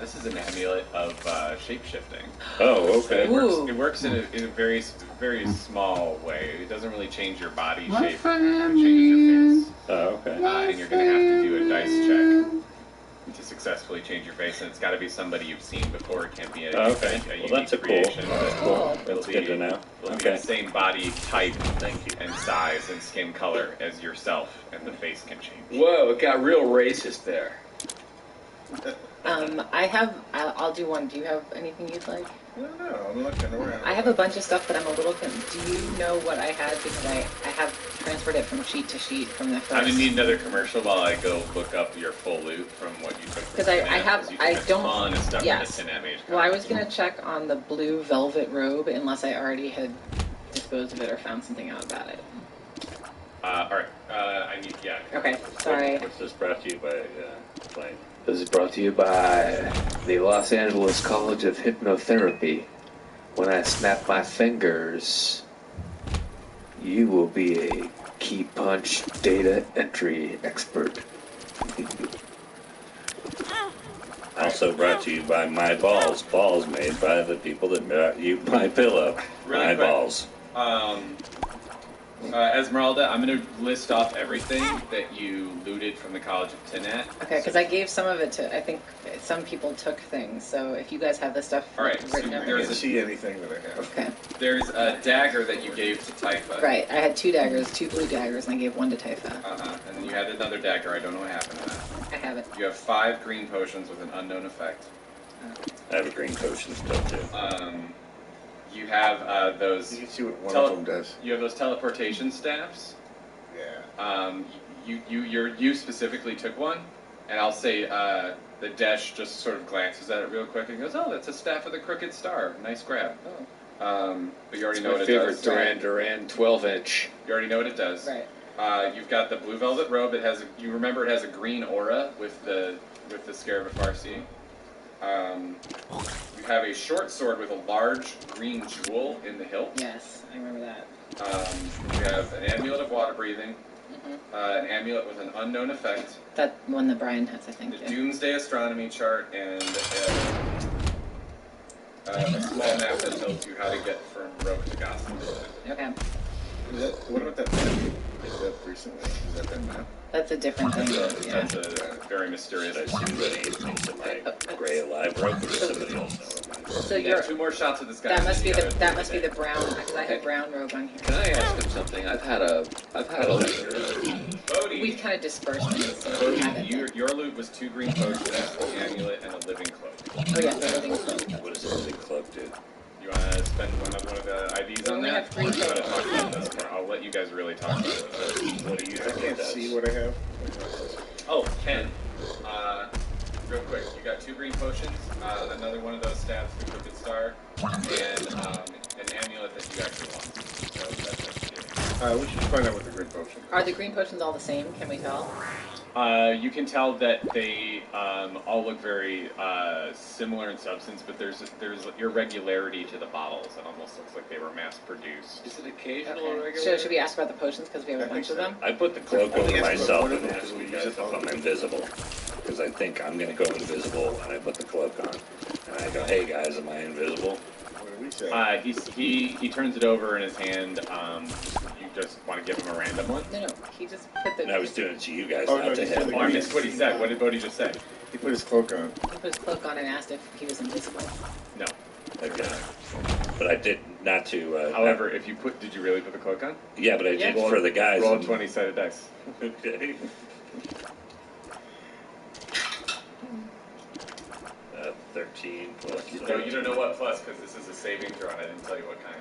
this is an amulet of shape-shifting. Oh, So it okay. Ooh. works in a very, very small way. It doesn't really change your body My shape. It changes your face. Oh, okay. And you're going to have to do a dice check to successfully change your face, and it's got to be somebody you've seen before. It can't be a unique Well, that's a cool. creation. That's cool. It'll That's be- good to know. It'll be Okay. the same body type Thank you. and size and skin color as yourself, and the face can change. Whoa, it got real racist there. I'll do one. Do you have anything you'd like? I don't know. I'm looking around. I have a bunch of stuff, but I'm a little. Do you know what I had? Because I have transferred it from sheet to sheet from the first. I'm gonna need another commercial while I go look up your full loot from what you took. from 'Cause I Synapse, have- 'cause you I took a don't- ton of stuff yes. from the Synapse Age Well, I comics. was gonna check on the blue velvet robe unless I already had disposed of it or found something out about it. All right. I need. Yeah. Okay, sorry. What's this brought to you by, Blaine? This is brought to you by the Los Angeles College of Hypnotherapy. When I snap my fingers, you will be a key punch data entry expert. Also brought to you by My Balls. Balls made by the people that brought you My Pillow. Really My quick. Balls. Esmeralda, I'm going to list off everything that you looted from the College of Tinat. Okay, because I gave some of it to. I think some people took things. So if you guys have this stuff All right, written so over. I there's didn't see anything that I have. Okay. There's a dagger that you gave to Typha. Right, I had 2 daggers, 2 blue daggers, and I gave 1 to Typha. And then you had another dagger. I don't know what happened to that. I have it. You have 5 green potions with an unknown effect. I have a green potion still, too. You have those. You can see what one Tele- of them does. You have those teleportation staffs. Yeah. You specifically took one, and I'll say the Desh just sort of glances at it real quick and goes, "Oh, that's a staff of the Crooked Star. Nice grab." But you already know what it favorite does. Duran 12-inch. You already know what it does. Right. You've got the blue velvet robe. It has. You remember it has a green aura with the Scarab of Farsi. You have a short sword with a large green jewel in the hilt. Yes, I remember that. You have an amulet of water breathing, Mm-hmm. an amulet with an unknown effect, That one that Brian has, I think. the Yeah. Doomsday Astronomy chart, and a small map that tells you how to get from Rogue to Gotham. Okay, What about that map you picked up recently? Is that map? that's a different thing. Yeah. That's a very mysterious. Should I see what he thinks of my gray alive rope, or does somebody else know? So You you're. got 2 more shots of this guy. That must be and then the you that gotta must be the brown because I have brown robe on here. Can I ask him something? I've had a Bodhi. We kind of dispersed these, so we Bodhi, haven't. your loot was 2 green potions, an amulet, and a living cloak. Oh yeah, the living cloak. What does a living cloak do? You want to spend one of the IDs We on only that? have 3 Or you want to total. talk about this more? I'll let you guys really talk about it. What do you I think it can't does? see what I have. Oh, Ken. Real quick, you got 2 green potions, another one of those staves, the Crooked Star, and an amulet that you actually want. So that's We should find out what the green potion is. Are the green potions all the same? Can we tell? You can tell that they all look very similar in substance, but there's irregularity to the bottles. It almost looks like they were mass produced. Is it occasional or Okay. regular? Should we ask about the potions because we have a I bunch think of so. them? I put the cloak Let me over ask myself what and it is, asked we you use guys it if all I'm the- invisible. Because I think I'm going to go invisible, and I put the cloak on. And I go, hey guys, am I invisible? What do we say? He turns it over in his hand. You just want to give him a random one? No, he just put the. And I was doing it to you guys, Oh, not no, to he said him. the Oh, I missed what he said. What did Bodhi just say? He put his cloak on. He put his cloak on and asked if he was invisible. No. Okay. But I did not to... However, if you did you really put the cloak on? yeah, but I Yeah. did for the guys. Roll 20-sided dice. Okay. 13 plus... No, you don't know what plus, because this is a saving throw, and I didn't tell you what kind.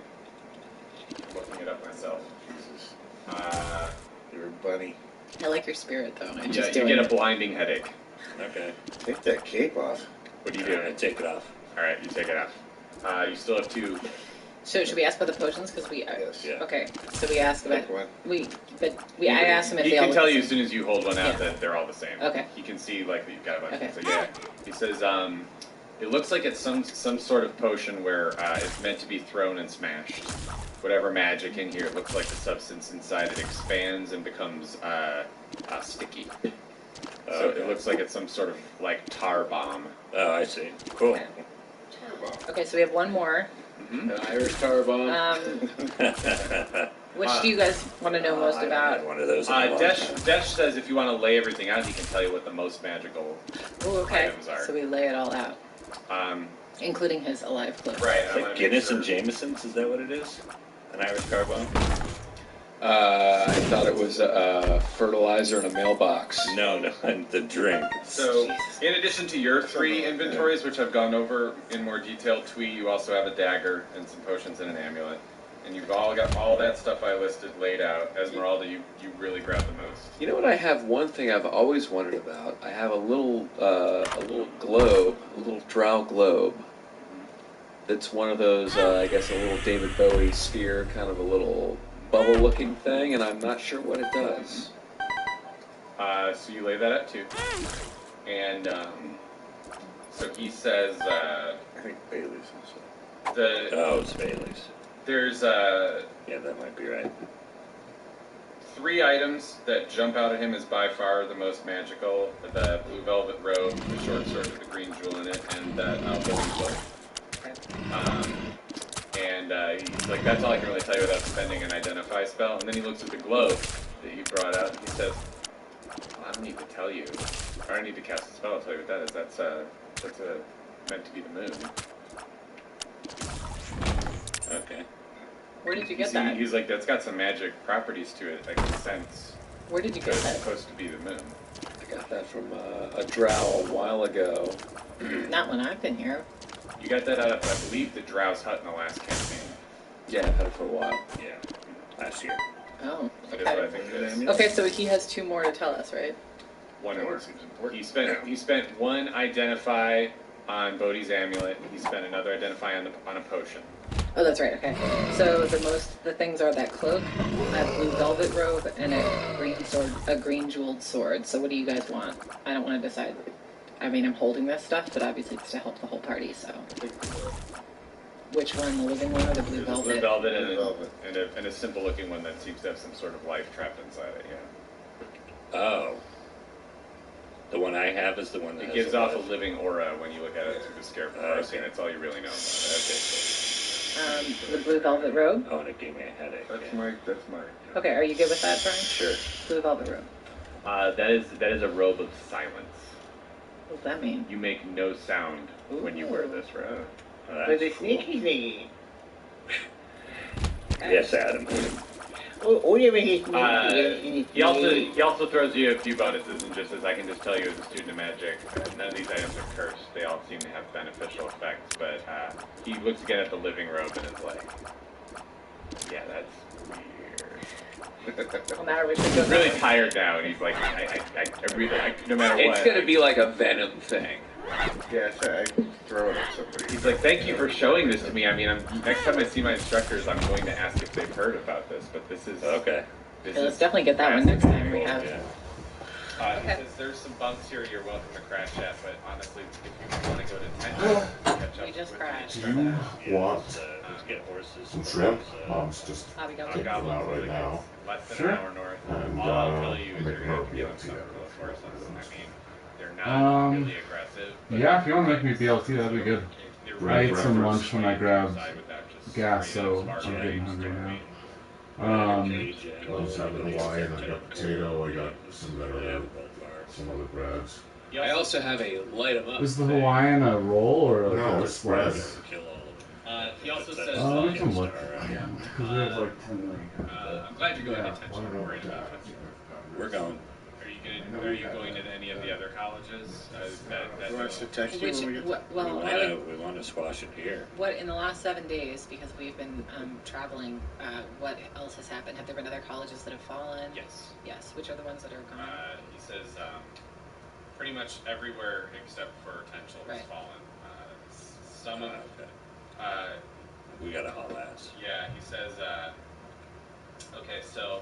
I'm looking it up myself. Jesus. You're a bunny. I like your spirit though. I'm Yeah, just you doing get a it. blinding headache. Okay. Take that cape off. What do you I do? take it off. Alright, you take it off. You still have 2. So should we ask about the potions because we? Yes. Yeah. Okay, so we asked about Pick one. I asked him if He they all can look tell the you same. as soon as you hold one out Yeah. that they're all the same. Okay. He can see like that you've got a bunch Okay. of them. So yeah, he says it looks like it's some sort of potion where it's meant to be thrown and smashed. Whatever magic in here, it looks like the substance inside it expands and becomes sticky. So Okay. it looks like it's some sort of like tar bomb. Oh, I see. Cool. Okay. Okay, so we have one more. Mm-hmm. An Irish tar bomb. Which do you guys want to know most I haven't about? had one of those in a long Desh time. says if you want to lay everything out, he can tell you what the most magical Oh, okay. items are. So we lay it all out, Um, including his alive cloak. right. It's like Guinness and Jameson's, is that what it is? An Irish car bomb? I thought it was fertilizer in a mailbox. No, and the drink. So, in addition to your 3 inventories, which I've gone over in more detail, Twee, you also have a dagger and some potions and an amulet. And you've all got all that stuff I listed laid out. Esmeralda, you really grabbed the most. You know what? I have one thing I've always wondered about. I have a little globe, a little drow globe. That's one of those, I guess, a little David Bowie sphere, kind of a little bubble-looking thing, and I'm not sure what it does. So you lay that out too. And so he says I think Bailey's also. Oh, it's Bailey's. there's Yeah, that might be right. 3 items that jump out at him as by far the most magical: the blue velvet robe, the short sword with the green jewel in it, and that living cloak. He's like, that's all I can really tell you without spending an identify spell. And then he looks at the globe that you brought out, and he says, well, I don't need to tell you. I don't need to cast a spell. I'll tell you what that is. That's meant to be the moon. Okay. Where did you get that? He's like, that's got some magic properties to it. I can sense Where did you that get it's that? supposed to be the moon. I got that from a drow a while ago. Not when I've been here. You got that out of, I believe, the Drow's Hut in the last campaign. Yeah, I've had it for a while. Yeah. Last year. Oh. That is what I Okay. think it is. Okay, so he has 2 more to tell us, right? One more. Seems important. He spent 1 identify on Bodhi's amulet. He spent another identify on a potion. Oh, that's right. Okay. So the things are that cloak, a blue velvet robe, and a green jeweled sword. So what do you guys want? I don't want to decide. I mean, I'm holding this stuff, but obviously it's to help the whole party. So which one, the living one or the blue There's blue velvet? velvet Blue velvet. and a simple looking one that seems to have some sort of life trapped inside it. Yeah. Oh. The one I have is the one that It has gives a off a light. living aura when you look at it through the scarecrow Okay. person. That's all you really know about it. Okay, The blue velvet robe. Oh, and it gave me a headache. That's yeah. mine. Okay, are you good with that, Brian? Sure. Blue velvet robe. That is a robe of silence. What does that mean? You make no sound when you wear this robe. With a sneaky thingy. Yes, Adam. Oh, yeah, He also throws you a few bonuses and just says, I can just tell you as a student of magic, none of these items are cursed. They all seem to have beneficial effects, but he looks again at the living robe and is like, yeah, that's weird. Well, now we should He's go really back. tired now, and he's like, I really, no matter what. It's gonna be like a venom thing. Yeah, so I throw it at somebody. He's like, thank you for showing this to me. I mean, next time I see my instructors, I'm going to ask if they've heard about this, but this is... Okay. This Let's is definitely get that one next time we have. Yeah. He says, there's some bunks here you're welcome to crash at, but honestly, if you want to go to 10, catch up We just with crashed. the Do you want Let's get horses. some shrimp? Mom's just How we go? taking them out right now. Less than Sure. an hour north. And, All I'll tell you is make you're going to have to her give them BLT some out of of those it. horses. I mean, they're not really aggressive. but Yeah, if you want to make me BLT, that'd be good. they're I really ate some lunch aggressive. when I grabbed Side with that, just gas, straight so up I'm spark getting rates, hungry spark now. rate. I was having Hawaiian, I got potato, I got some other, some other breads. He I also- also have a light 'em up. Is the Hawaiian a roll or like No, a it's spread? bread. he also says, We can look. Because we have like 10 million. I'm glad you're going Yeah, to attention. We're worried about it. We're going. Are you going to any of the other colleges? You want us to text you Which, when we get well, I would. We want to squash it here. What in the last 7 days, because we've been traveling, what else has happened? Have there been other colleges that have fallen? Yes. Yes. Which are the ones that are gone? He says pretty much everywhere except for Potential has Right. fallen. Some of Okay. uh, We got to haul ass. yeah, he says, okay, so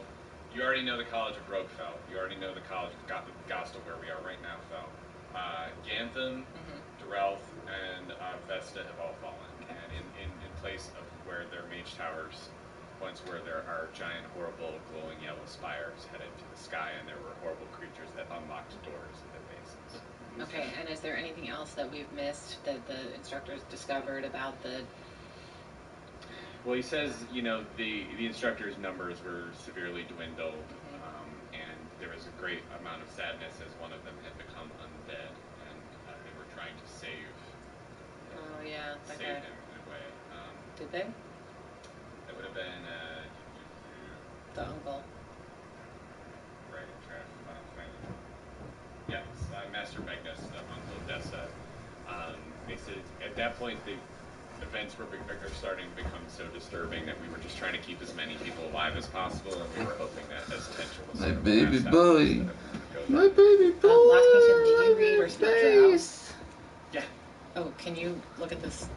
you already know the College of Rogue fell. You already know the College of Gostel, where we are right now, fell. Gantham, Durelth, and Vesta have all fallen. And in place of where their mage towers once were, there are giant, horrible, glowing yellow spires headed to the sky, and there were horrible creatures that unlocked doors at their bases. Okay. And is there anything else that we've missed that the instructors discovered about the? Well, he says, you know, the instructors' numbers were severely dwindled, and there was a great amount of sadness as one of them had become undead, and they were trying to save Oh yeah. save Okay. him in a way. Did they? That would have been The uncle. right track. Yes, Master Magnus, Uncle Dessa. He said at that point the events were starting to become so disturbing that we were just trying to keep as many people alive as possible, and we were hoping that as potential was My sort of baby passed out boy. instead of go My baby boy. Last question. Do you read or smell drow? face. Yeah. Oh, can you look at this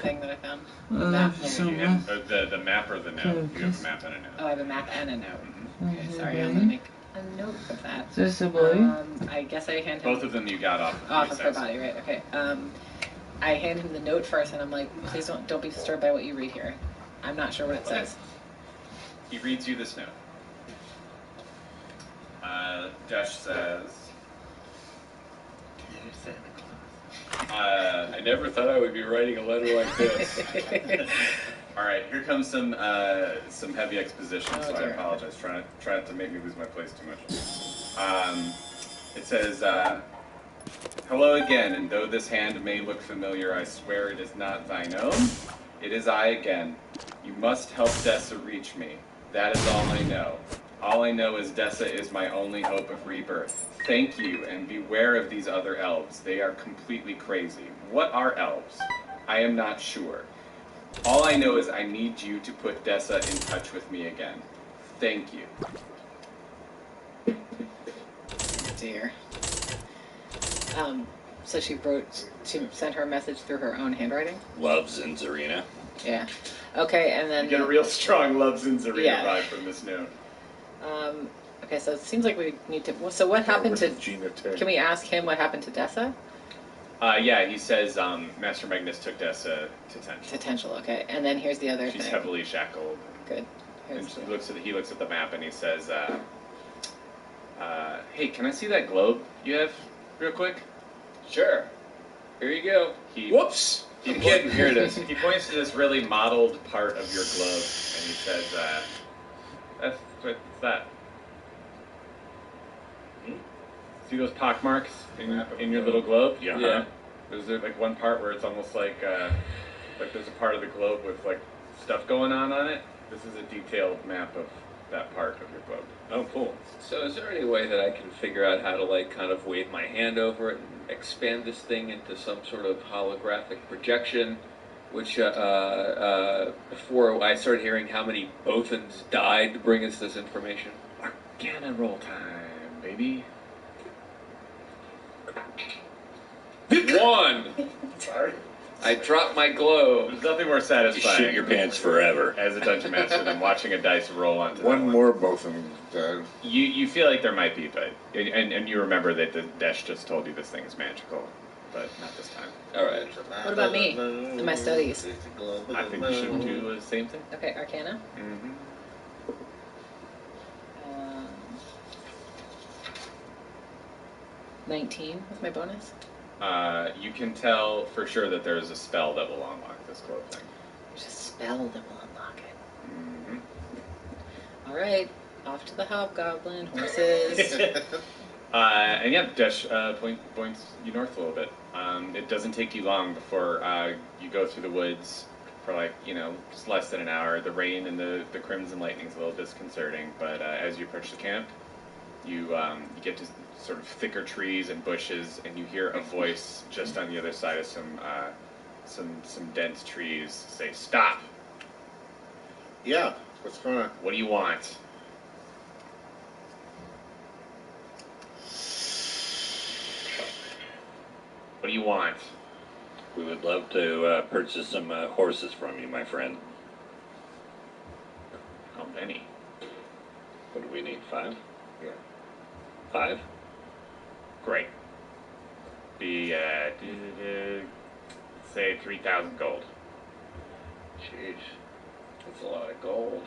thing that I found? I Map. love you so You much. have the map or the note? You have a map and a note. Oh, I have a map and a note. Okay, sorry, I'm gonna make a note of that. Is this a boy? I guess I hand him Both of them you got off off of her the body, right? Okay. I hand him the note first, and I'm like, please don't be disturbed by what you read here. I'm not sure what it says. He reads you this note. Dash says, I never thought I would be writing a letter like this. all right, here comes some heavy exposition, Oh, so I dear. apologize. Try not to make me lose my place too much. It says, hello again, and though this hand may look familiar, I swear it is not thine own. It is I again. You must help Dessa reach me. That is all I know. All I know is Dessa is my only hope of rebirth. Thank you, and beware of these other elves. They are completely crazy. What are elves? I am not sure. All I know is I need you to put Dessa in touch with me again. Thank you. Dear. So she sent her a message through her own handwriting? Loves in Zarina. Yeah. Okay, and then... You get a real strong Loves in Zarina Yeah. vibe from this note. Okay, so it seems like we need to... So what happened to... Gina Turner. Can we ask him what happened to Dessa? Yeah, he says Master Magnus took Dessa to Tension. Potential, okay. And then here's the other She's thing. heavily shackled. Good. And Here's he looks at the map and he says, hey, can I see that globe you have real quick? Sure. Here you go. Whoops! I'm kidding. Here it is. He points to this really mottled part of your globe and he says, what's that? See those pock marks in your little globe? Yeah. Yeah. Is there like one part where it's almost like there's a part of the globe with like stuff going on it? This is a detailed map of that part of your globe. Oh, cool. So is there any way that I can figure out how to like kind of wave my hand over it and expand this thing into some sort of holographic projection? Which before I started hearing how many Bothans died to bring us this information. Arcana roll time, baby. 1. Sorry. I dropped my globe. There's nothing more You satisfying shit your pants forever. as a dungeon master than watching a dice roll onto that One more both of them dead. You feel like there might be, but and you remember that the Desh just told you this thing is magical, but not this time. All right. What about me and my studies? I think you should do the same thing. Okay, Arcana. Mm-hmm. 19 with my bonus. You can tell for sure that there is a spell that will unlock this globe thing. There's a spell that will unlock it. Mm-hmm. All right, off to the hobgoblin horses. And yeah, Desh points you north a little bit. It doesn't take you long before you go through the woods for like, just less than an hour. The rain and the crimson lightning's a little disconcerting, but as you approach the camp, you get to sort of thicker trees and bushes, and you hear a voice just on the other side of some dense trees say, "Stop! Yeah, what's going on? What do you want?" What do you want? We would love to purchase some horses from you, my friend. How many? What do we need? 5? Yeah. 5? Great. Be say 3,000 gold. Jeez, that's a lot of gold.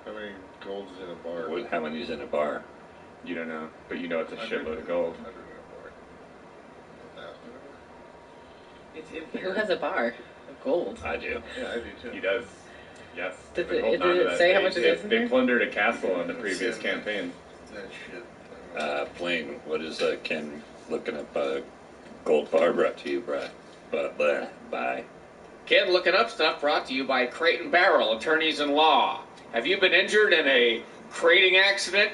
How many golds in a bar? How many's in a bar? You don't know, but you know it's a shitload of gold. 100 in a bar. 1,000 in a bar? It's in Who has a bar of gold? I do. Yeah, I do too. He does. Yes. Does They've been it- holding does on to it that. say how much it is in They there? plundered a castle in the previous campaign. That shit. Blaine, what is Ken looking up gold bar brought to you by? Kid looking up stuff brought to you by Crate and Barrel, attorneys in law. Have you been injured in a crating accident?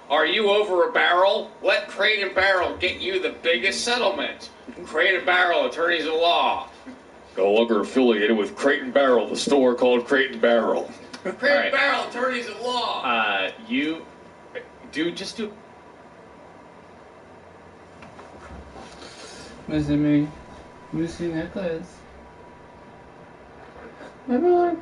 Are you over a barrel? Let Crate and Barrel get you the biggest settlement. Crate and Barrel, attorneys in law. No longer affiliated with Crate and Barrel, the store called Crate and Barrel. Crate All right. and Barrel, attorneys in law. You do. Missing me. Missing necklace. Everyone.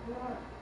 What?